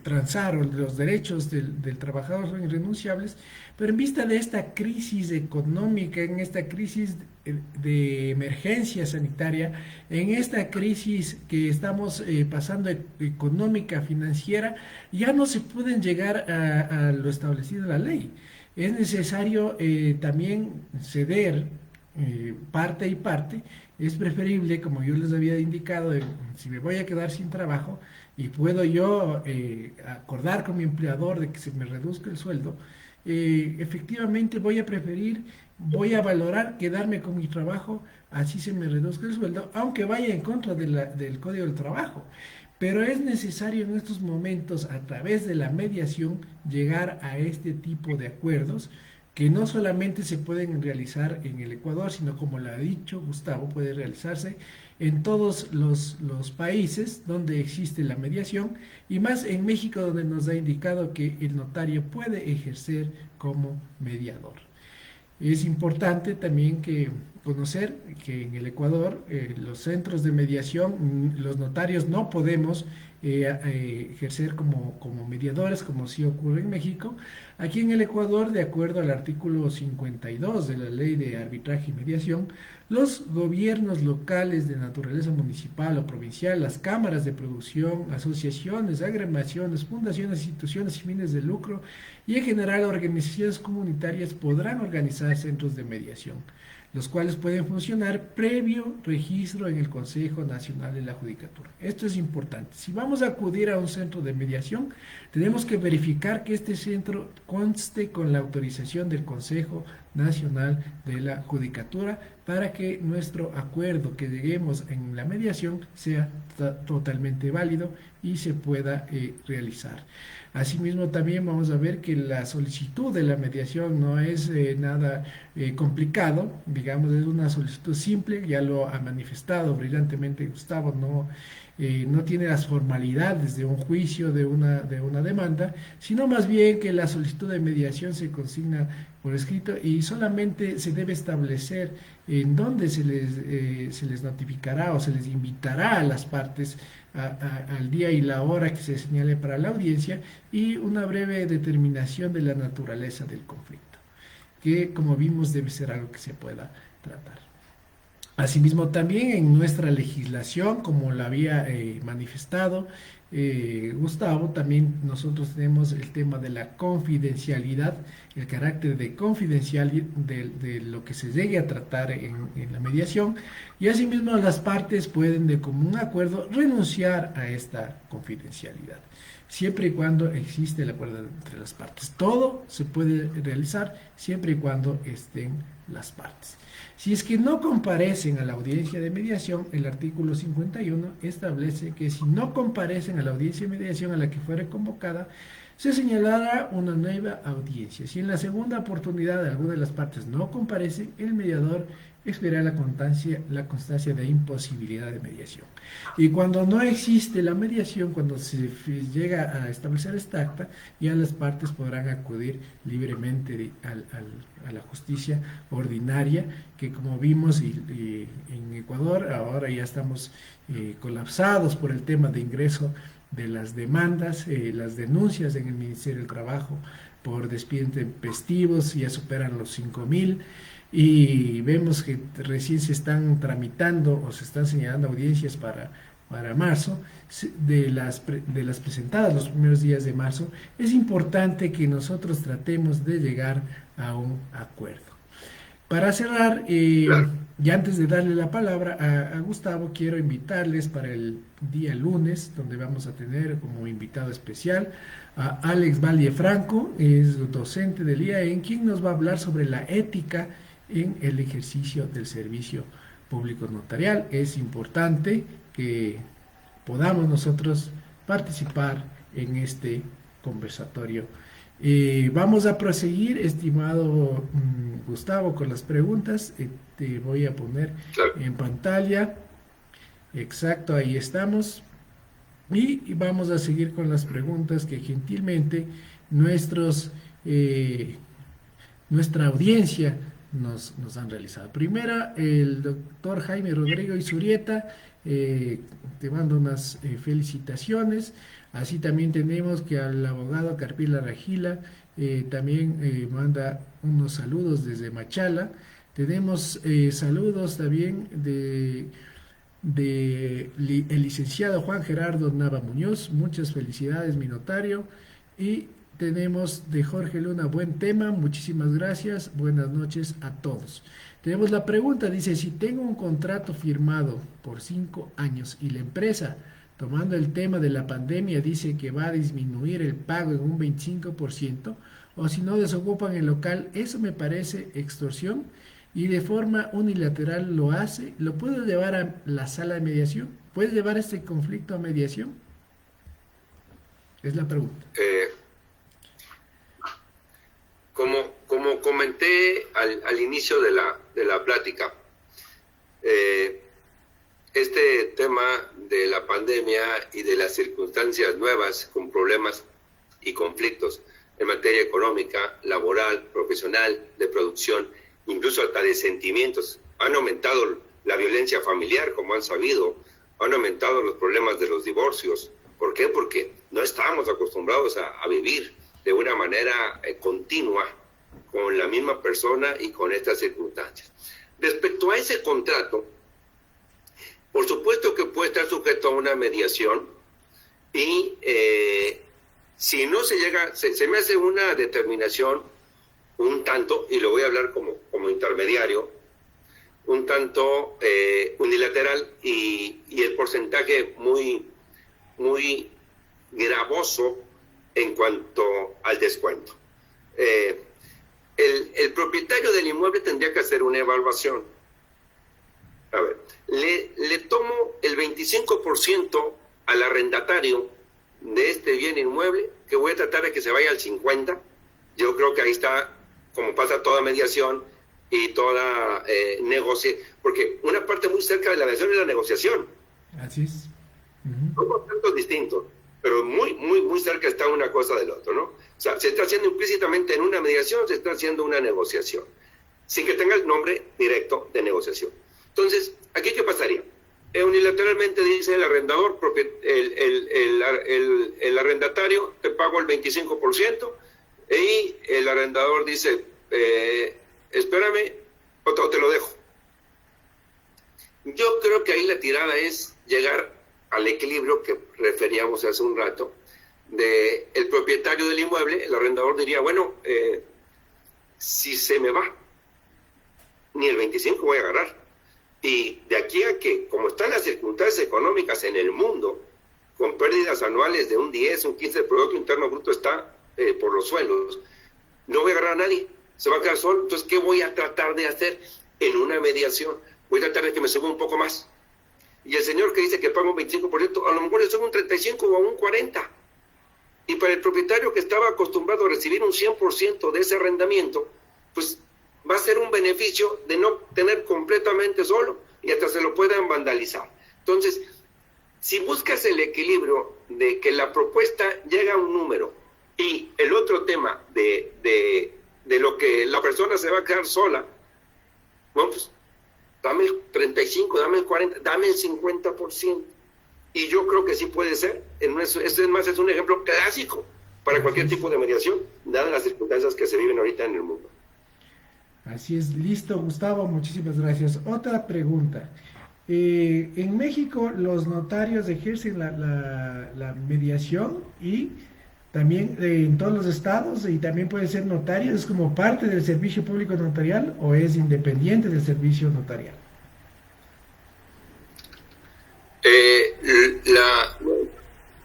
transar, o los derechos del trabajador son irrenunciables, pero en vista de esta crisis económica, en esta crisis de emergencia sanitaria, en esta crisis que estamos pasando económica, financiera, ya no se pueden llegar a lo establecido en la ley. Es necesario también ceder parte y parte. Es preferible, como yo les había indicado, si me voy a quedar sin trabajo y puedo yo acordar con mi empleador de que se me reduzca el sueldo, efectivamente voy a valorar quedarme con mi trabajo, así se me reduzca el sueldo, aunque vaya en contra del Código del Trabajo. Pero es necesario en estos momentos, a través de la mediación, llegar a este tipo de acuerdos que no solamente se pueden realizar en el Ecuador, sino, como lo ha dicho Gustavo, puede realizarse en todos los países donde existe la mediación, y más en México, donde nos ha indicado que el notario puede ejercer como mediador. Es importante también conocer que en el Ecuador los centros de mediación, los notarios no podemos ejercer como mediadores, como sí ocurre en México. Aquí en el Ecuador, de acuerdo al artículo 52 de la Ley de Arbitraje y Mediación, los gobiernos locales de naturaleza municipal o provincial, las cámaras de producción, asociaciones, agremiaciones, fundaciones, instituciones sin fines de lucro y en general organizaciones comunitarias podrán organizar centros de mediación, los cuales pueden funcionar previo registro en el Consejo Nacional de la Judicatura. Esto es importante. Si vamos a acudir a un centro de mediación, tenemos que verificar que este centro conste con la autorización del Consejo Nacional de la Judicatura, para que nuestro acuerdo que lleguemos en la mediación sea totalmente válido y se pueda realizar. Asimismo, también vamos a ver que la solicitud de la mediación no es nada complicado, digamos, es una solicitud simple, ya lo ha manifestado brillantemente Gustavo, no tiene las formalidades de un juicio, de una demanda, sino más bien que la solicitud de mediación se consigna por escrito y solamente se debe establecer en dónde se les notificará o se les invitará a las partes al día y la hora que se señale para la audiencia, y una breve determinación de la naturaleza del conflicto, que, como vimos, debe ser algo que se pueda tratar. Asimismo, también en nuestra legislación, como lo había manifestado Gustavo, también nosotros tenemos el tema de la confidencialidad, el carácter de confidencial de lo que se llegue a tratar en la mediación, y asimismo las partes pueden de común acuerdo renunciar a esta confidencialidad, siempre y cuando existe el acuerdo entre las partes. Todo se puede realizar siempre y cuando estén las partes. Si es que no comparecen a la audiencia de mediación, el artículo 51 establece que si no comparecen a la audiencia de mediación a la que fuere convocada, se señalará una nueva audiencia. Si en la segunda oportunidad alguna de las partes no comparece, el mediador expedirá la constancia de imposibilidad de mediación. Y cuando no existe la mediación, cuando se llega a establecer esta acta, ya las partes podrán acudir libremente a la justicia ordinaria, que como vimos en Ecuador, ahora ya estamos colapsados por el tema de ingreso de las demandas, las denuncias en el Ministerio del Trabajo por despidos intempestivos ya superan los 5.000, y vemos que recién se están tramitando o se están señalando audiencias para marzo, de las presentadas los primeros días de marzo. Es importante que nosotros tratemos de llegar a un acuerdo. Para cerrar, y antes de darle la palabra a Gustavo, quiero invitarles para el día lunes, donde vamos a tener como invitado especial a Alex Vallefranco, es docente del IAEN, quien nos va a hablar sobre la ética en el ejercicio del servicio público notarial. Es importante que podamos nosotros participar en este conversatorio. Vamos a proseguir, estimado Gustavo, con las preguntas. Te voy a poner en pantalla. Exacto, ahí estamos. Y vamos a seguir con las preguntas que gentilmente nuestra audiencia nos han realizado. Primera, el doctor Jaime Rodrigo Izurieta, te mando unas felicitaciones. Así también tenemos que al abogado Carpila Ragila también manda unos saludos desde Machala. Tenemos saludos también el licenciado Juan Gerardo Nava Muñoz, muchas felicidades, mi notario. Y tenemos de Jorge Luna, buen tema, muchísimas gracias, buenas noches a todos. Tenemos la pregunta, dice, si tengo un contrato firmado por 5 años y la empresa, tomando el tema de la pandemia, dice que va a disminuir el pago en un 25%, o si no desocupan el local, eso me parece extorsión, y de forma unilateral lo hace, ¿lo puedo llevar a la sala de mediación? ¿Puedes llevar este conflicto a mediación? Es la pregunta. Como comenté al inicio de la plática, este tema de la pandemia y de las circunstancias nuevas con problemas y conflictos en materia económica, laboral, profesional, de producción, incluso hasta de sentimientos, han aumentado la violencia familiar, como han sabido, han aumentado los problemas de los divorcios. ¿Por qué? Porque no estábamos acostumbrados a vivir de una manera continua con la misma persona y con estas circunstancias. Respecto a ese contrato, por supuesto que puede estar sujeto a una mediación y si no se llega, se me hace una determinación un tanto, y lo voy a hablar como intermediario, un tanto unilateral y el porcentaje muy gravoso en cuanto al descuento. El propietario del inmueble tendría que hacer una evaluación. A ver, le tomo el 25% al arrendatario de este bien inmueble, que voy a tratar de que se vaya al 50%. Yo creo que ahí está, como pasa toda mediación y toda negociación, porque una parte muy cerca de la mediación es la negociación. Así es. Son conceptos distintos, pero muy cerca está una cosa del otro, ¿no? O sea, se está haciendo implícitamente en una mediación, se está haciendo una negociación, sin que tenga el nombre directo de negociación. Entonces, ¿aquí qué pasaría? Unilateralmente dice el arrendador, el arrendatario, te pago el 25%, y el arrendador dice, espérame, o te lo dejo. Yo creo que ahí la tirada es llegar al equilibrio que referíamos hace un rato, de el propietario del inmueble, el arrendador diría, bueno, si se me va, ni el 25 voy a agarrar. Y de aquí a que, como están las circunstancias económicas en el mundo, con pérdidas anuales de un 10, un 15 del Producto Interno Bruto está por los suelos, no voy a agarrar a nadie, se va a quedar solo. Entonces, ¿qué voy a tratar de hacer en una mediación? Voy a tratar de que me suba un poco más. Y el señor que dice que paga un 25%, a lo mejor le sube un 35 o un 40%. Y para el propietario que estaba acostumbrado a recibir un 100% de ese arrendamiento, pues va a ser un beneficio de no tener completamente solo y hasta se lo puedan vandalizar. Entonces, si buscas el equilibrio de que la propuesta llega a un número y el otro tema de lo que la persona se va a quedar sola, bueno, pues dame el 35, dame el 40, dame el 50%. Y yo creo que sí puede ser. Es más, es un ejemplo clásico para cualquier tipo de mediación, dadas las circunstancias que se viven ahorita en el mundo. Así es, listo, Gustavo, muchísimas gracias. Otra pregunta. En México los notarios ejercen la mediación y también en todos los estados y también puede ser notario, ¿es como parte del servicio público notarial o es independiente del servicio notarial?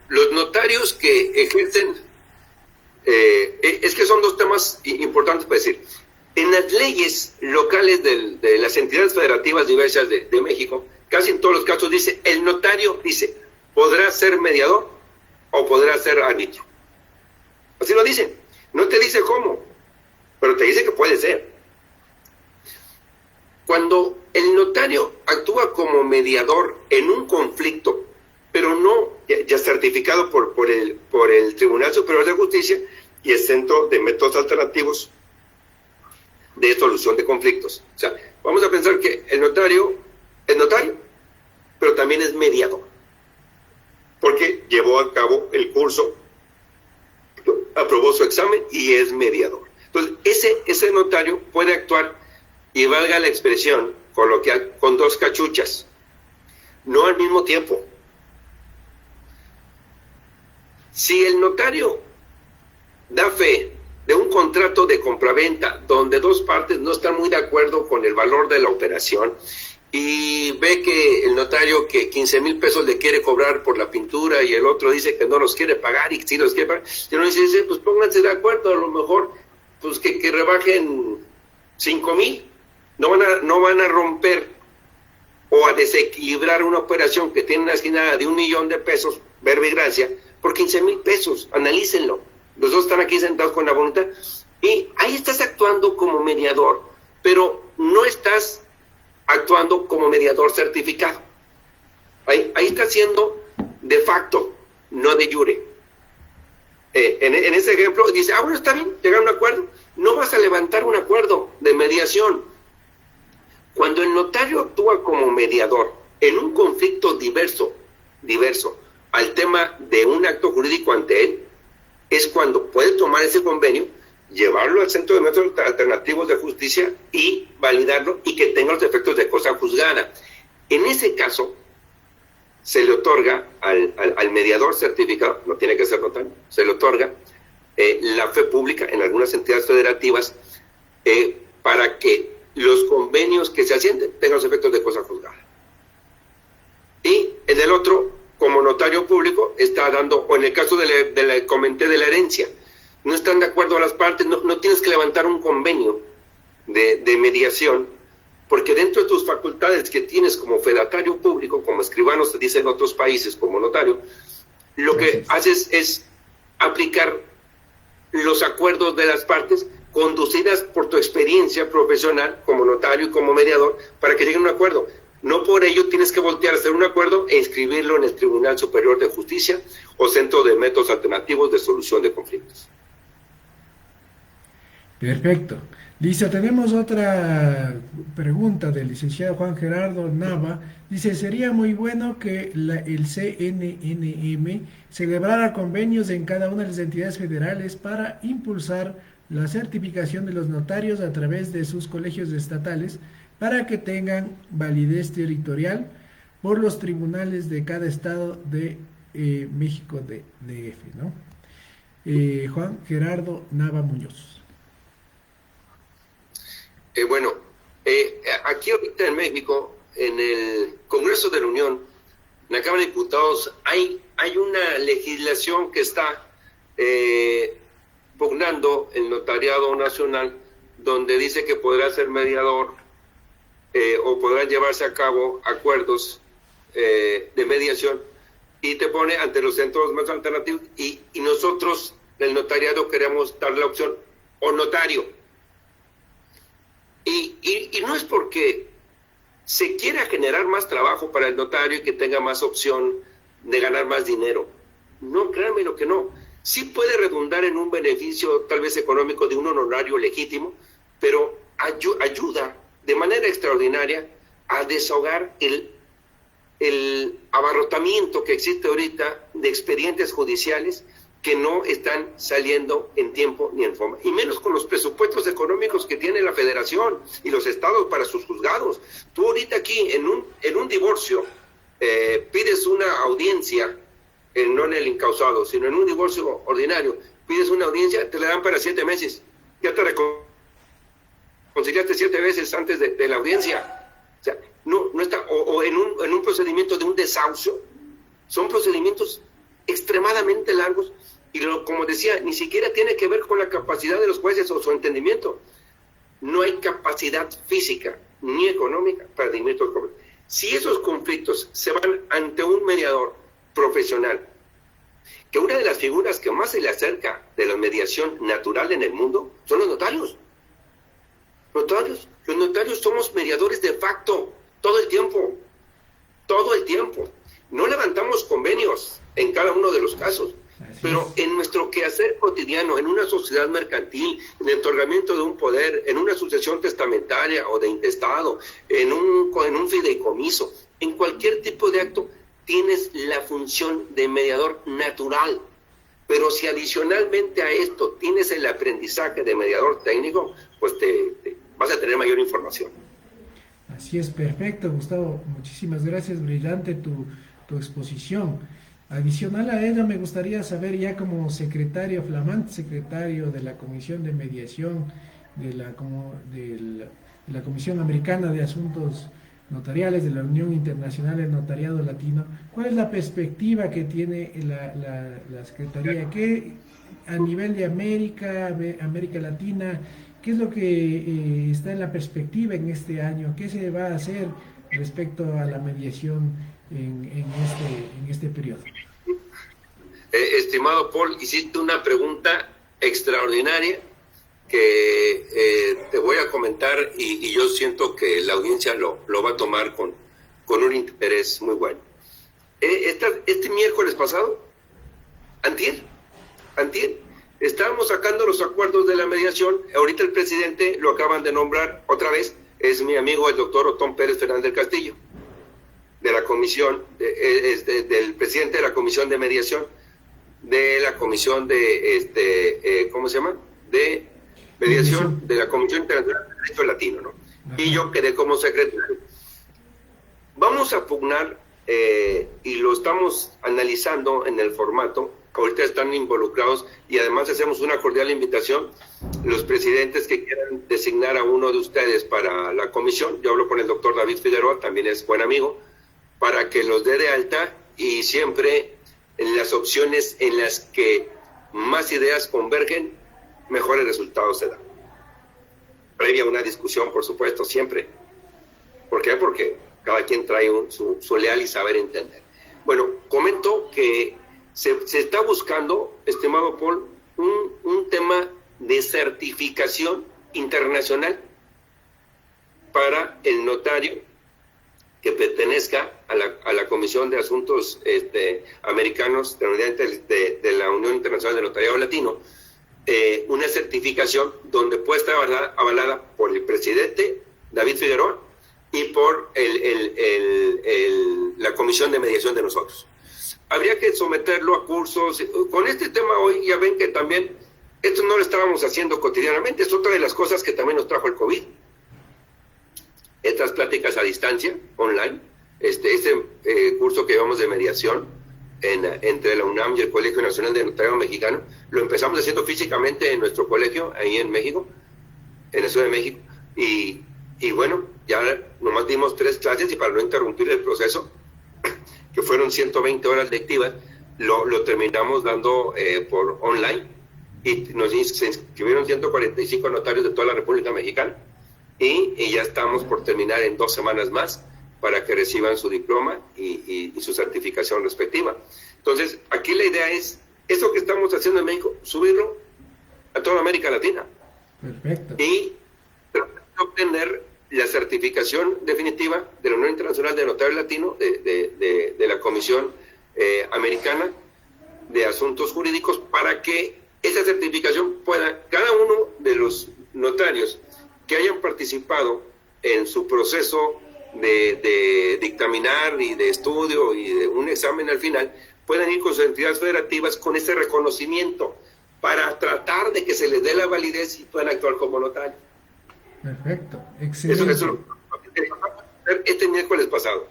Los notarios que ejercen, es que son dos temas importantes para decir. En las leyes locales de las entidades federativas diversas de México, casi en todos los casos dice, el notario dice, podrá ser mediador o podrá ser árbitro. Así lo dicen. No te dice cómo, pero te dice que puede ser. Cuando el notario actúa como mediador en un conflicto, pero no ya certificado por el Tribunal Superior de Justicia y el Centro de Métodos Alternativos de Solución de Conflictos. O sea, vamos a pensar que el notario es notario, pero también es mediador, porque llevó a cabo el curso, aprobó su examen y es mediador. Entonces, ese notario puede actuar, y valga la expresión coloquial, con dos cachuchas, no al mismo tiempo. Si el notario da fe de un contrato de compraventa donde dos partes no están muy de acuerdo con el valor de la operación y ve que el notario que 15,000 pesos le quiere cobrar por la pintura y el otro dice que no los quiere pagar y si los quiere pagar, y uno dice, pues pónganse de acuerdo, a lo mejor pues que rebajen 5,000, no van a romper o a desequilibrar una operación que tiene una esquina de 1,000,000 de pesos, verba y gracia, por 15,000 pesos, analícenlo. Los dos están aquí sentados con la voluntad y ahí estás actuando como mediador, pero no estás actuando como mediador certificado. Ahí estás siendo de facto, no de jure. En ese ejemplo dice, bueno, está bien, llegar a un acuerdo. No vas a levantar un acuerdo de mediación. Cuando el notario actúa como mediador en un conflicto diverso al tema de un acto jurídico ante él, es cuando puede tomar ese convenio, llevarlo al Centro de Métodos Alternativos de Justicia y validarlo y que tenga los efectos de cosa juzgada. En ese caso, se le otorga al mediador certificado, no tiene que ser notario, se le otorga la fe pública en algunas entidades federativas para que los convenios que se ascienden tengan los efectos de cosa juzgada. Y en el otro, como notario público, está dando, o en el caso comenté de la herencia, no están de acuerdo las partes, no tienes que levantar un convenio de mediación, porque dentro de tus facultades que tienes como fedatario público, como escribano se dice en otros países, como notario, lo que haces es aplicar los acuerdos de las partes conducidas por tu experiencia profesional como notario y como mediador para que lleguen a un acuerdo. No por ello tienes que voltear a hacer un acuerdo e inscribirlo en el Tribunal Superior de Justicia o Centro de Métodos Alternativos de Solución de Conflictos. Perfecto. Listo, tenemos otra pregunta del licenciado Juan Gerardo Nava. Dice, sería muy bueno que el CNNM celebrara convenios en cada una de las entidades federales para impulsar la certificación de los notarios a través de sus colegios estatales, para que tengan validez territorial por los tribunales de cada estado de México DF, ¿no? Juan Gerardo Nava Muñoz. Bueno, aquí ahorita en México, en el Congreso de la Unión, en la Cámara de Diputados, hay una legislación que está pugnando el Notariado Nacional, donde dice que podrá ser mediador o podrán llevarse a cabo acuerdos de mediación, y te pone ante los centros más alternativos, y nosotros, el notariado, queremos dar la opción o notario. Y no es porque se quiera generar más trabajo para el notario y que tenga más opción de ganar más dinero. No, créanme lo que no. Sí puede redundar en un beneficio tal vez económico de un honorario legítimo, pero ayuda de manera extraordinaria a desahogar el abarrotamiento que existe ahorita de expedientes judiciales que no están saliendo en tiempo ni en forma, y menos con los presupuestos económicos que tiene la Federación y los estados para sus juzgados. Tú ahorita aquí en un divorcio pides una audiencia, no en el incausado, sino en un divorcio ordinario, pides una audiencia, te la dan para 7 meses. Ya te reconciliaste 7 veces antes de la audiencia. O sea, no está, o en un procedimiento de un desahucio, son procedimientos extremadamente largos, y como decía, ni siquiera tiene que ver con la capacidad de los jueces o su entendimiento. No hay capacidad física ni económica para dirimir estos conflictos. Si esos conflictos se van ante un mediador profesional, que una de las figuras que más se le acerca de la mediación natural en el mundo son los notarios. Los notarios somos mediadores de facto todo el tiempo. No levantamos convenios en cada uno de los casos, pero en nuestro quehacer cotidiano, en una sociedad mercantil, en el otorgamiento de un poder, en una sucesión testamentaria o de intestado, en un fideicomiso, en cualquier tipo de acto, tienes la función de mediador natural. Pero si adicionalmente a esto tienes el aprendizaje de mediador técnico, pues te vas a tener mayor información. Así es, perfecto, Gustavo. Muchísimas gracias, brillante tu exposición. Adicional a ello, me gustaría saber, ya como secretario, flamante secretario de la Comisión de Mediación de la Comisión Americana de Asuntos Notariales de la Unión Internacional del Notariado Latino, ¿cuál es la perspectiva que tiene la Secretaría? ¿Qué a nivel de América Latina, qué es lo que está en la perspectiva en este año? ¿Qué se va a hacer respecto a la mediación en este periodo? Estimado Paul, hiciste una pregunta extraordinaria que te voy a comentar, y yo siento que la audiencia lo va a tomar con un interés muy bueno. Este miércoles pasado, antier, estábamos sacando los acuerdos de la mediación. Ahorita el presidente lo acaban de nombrar otra vez, es mi amigo el doctor Otón Pérez Fernández del Castillo, de la comisión, del presidente de la comisión de mediación, de la comisión de, ¿cómo se llama? De mediación, de la Comisión Internacional de Derecho Latino, ¿no? Y yo quedé como secretario. Vamos a pugnar, y lo estamos analizando en el formato, ahorita están involucrados, y además hacemos una cordial invitación, los presidentes que quieran designar a uno de ustedes para la comisión. Yo hablo con el doctor David Figueroa, también es buen amigo, para que los dé de alta, y siempre en las opciones en las que más ideas convergen, mejores resultados se dan. Previa a una discusión, por supuesto, siempre. ¿Por qué? Porque cada quien trae su leal y saber entender. Bueno, comento que se está buscando, estimado Paul, un tema de certificación internacional para el notario que pertenezca a la Comisión de Asuntos Americanos de la Unión Internacional de Notariado Latino, una certificación donde puede estar avalada por el presidente David Figueroa y por la Comisión de Mediación de nosotros. Habría que someterlo a cursos. Con este tema hoy ya ven que también esto no lo estábamos haciendo cotidianamente, es otra de las cosas que también nos trajo el COVID. estas pláticas a distancia, online, curso que llevamos de mediación entre la UNAM y el Colegio Nacional de Notariado Mexicano, lo empezamos haciendo físicamente en nuestro colegio, ahí en México, en la Ciudad de México, y bueno, ya nomás dimos 3 clases, y para no interrumpir el proceso, que fueron 120 horas lectivas, lo terminamos dando por online, y se inscribieron 145 notarios de toda la República Mexicana, y ya estamos por terminar en 2 semanas más para que reciban su diploma y su certificación respectiva. Entonces, aquí la idea es, esto que estamos haciendo en México, subirlo a toda América Latina. Perfecto. Y obtener la certificación definitiva de la Unión Internacional de Notario Latino, de la Comisión Americana de Asuntos Jurídicos, para que esa certificación pueda, cada uno de los notarios que hayan participado en su proceso de dictaminar y de estudio y de un examen al final, puedan ir con sus entidades federativas con ese reconocimiento para tratar de que se les dé la validez y puedan actuar como notario. Perfecto, excelente. Eso este miércoles pasado.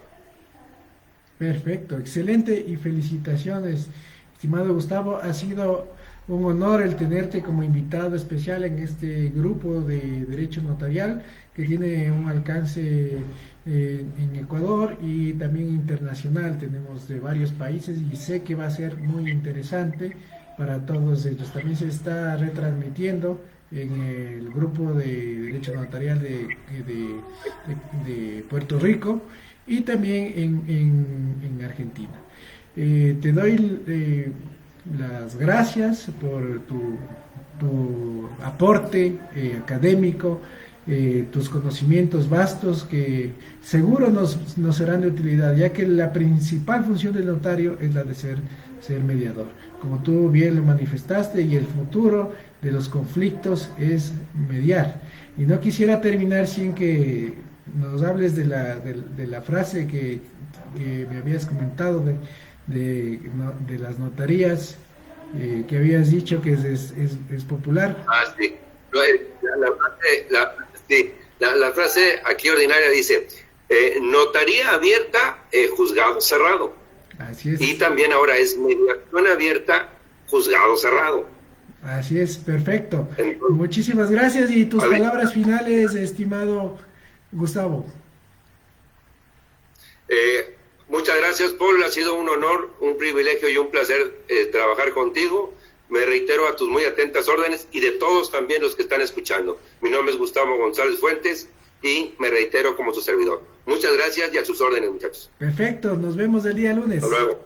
Perfecto, excelente y felicitaciones, estimado Gustavo. Ha sido un honor el tenerte como invitado especial en este grupo de Derecho Notarial que tiene un alcance en Ecuador y también internacional. Tenemos de varios países y sé que va a ser muy interesante para todos ellos. También se está retransmitiendo en el grupo de Derecho Notarial de Puerto Rico y también en Argentina. Te doy las gracias por tu aporte académico, tus conocimientos vastos que seguro nos serán de utilidad, ya que la principal función del notario es la de ser mediador. Como tú bien lo manifestaste, y el futuro de los conflictos es mediar. Y no quisiera terminar sin que nos hables de la frase que me habías comentado de las notarías, que habías dicho que es popular. Sí. La frase aquí ordinaria dice, notaría abierta, juzgado cerrado. Así es. Y también ahora es mediación abierta, juzgado cerrado. Así es, perfecto. Entonces, muchísimas gracias, y tus palabras finales, estimado Gustavo. Muchas gracias, Paul. Ha sido un honor, un privilegio y un placer trabajar contigo. Me reitero a tus muy atentas órdenes y de todos también los que están escuchando. Mi nombre es Gustavo González Fuentes y me reitero como su servidor. Muchas gracias y a sus órdenes, muchachos. Perfecto, nos vemos el día lunes. Hasta luego.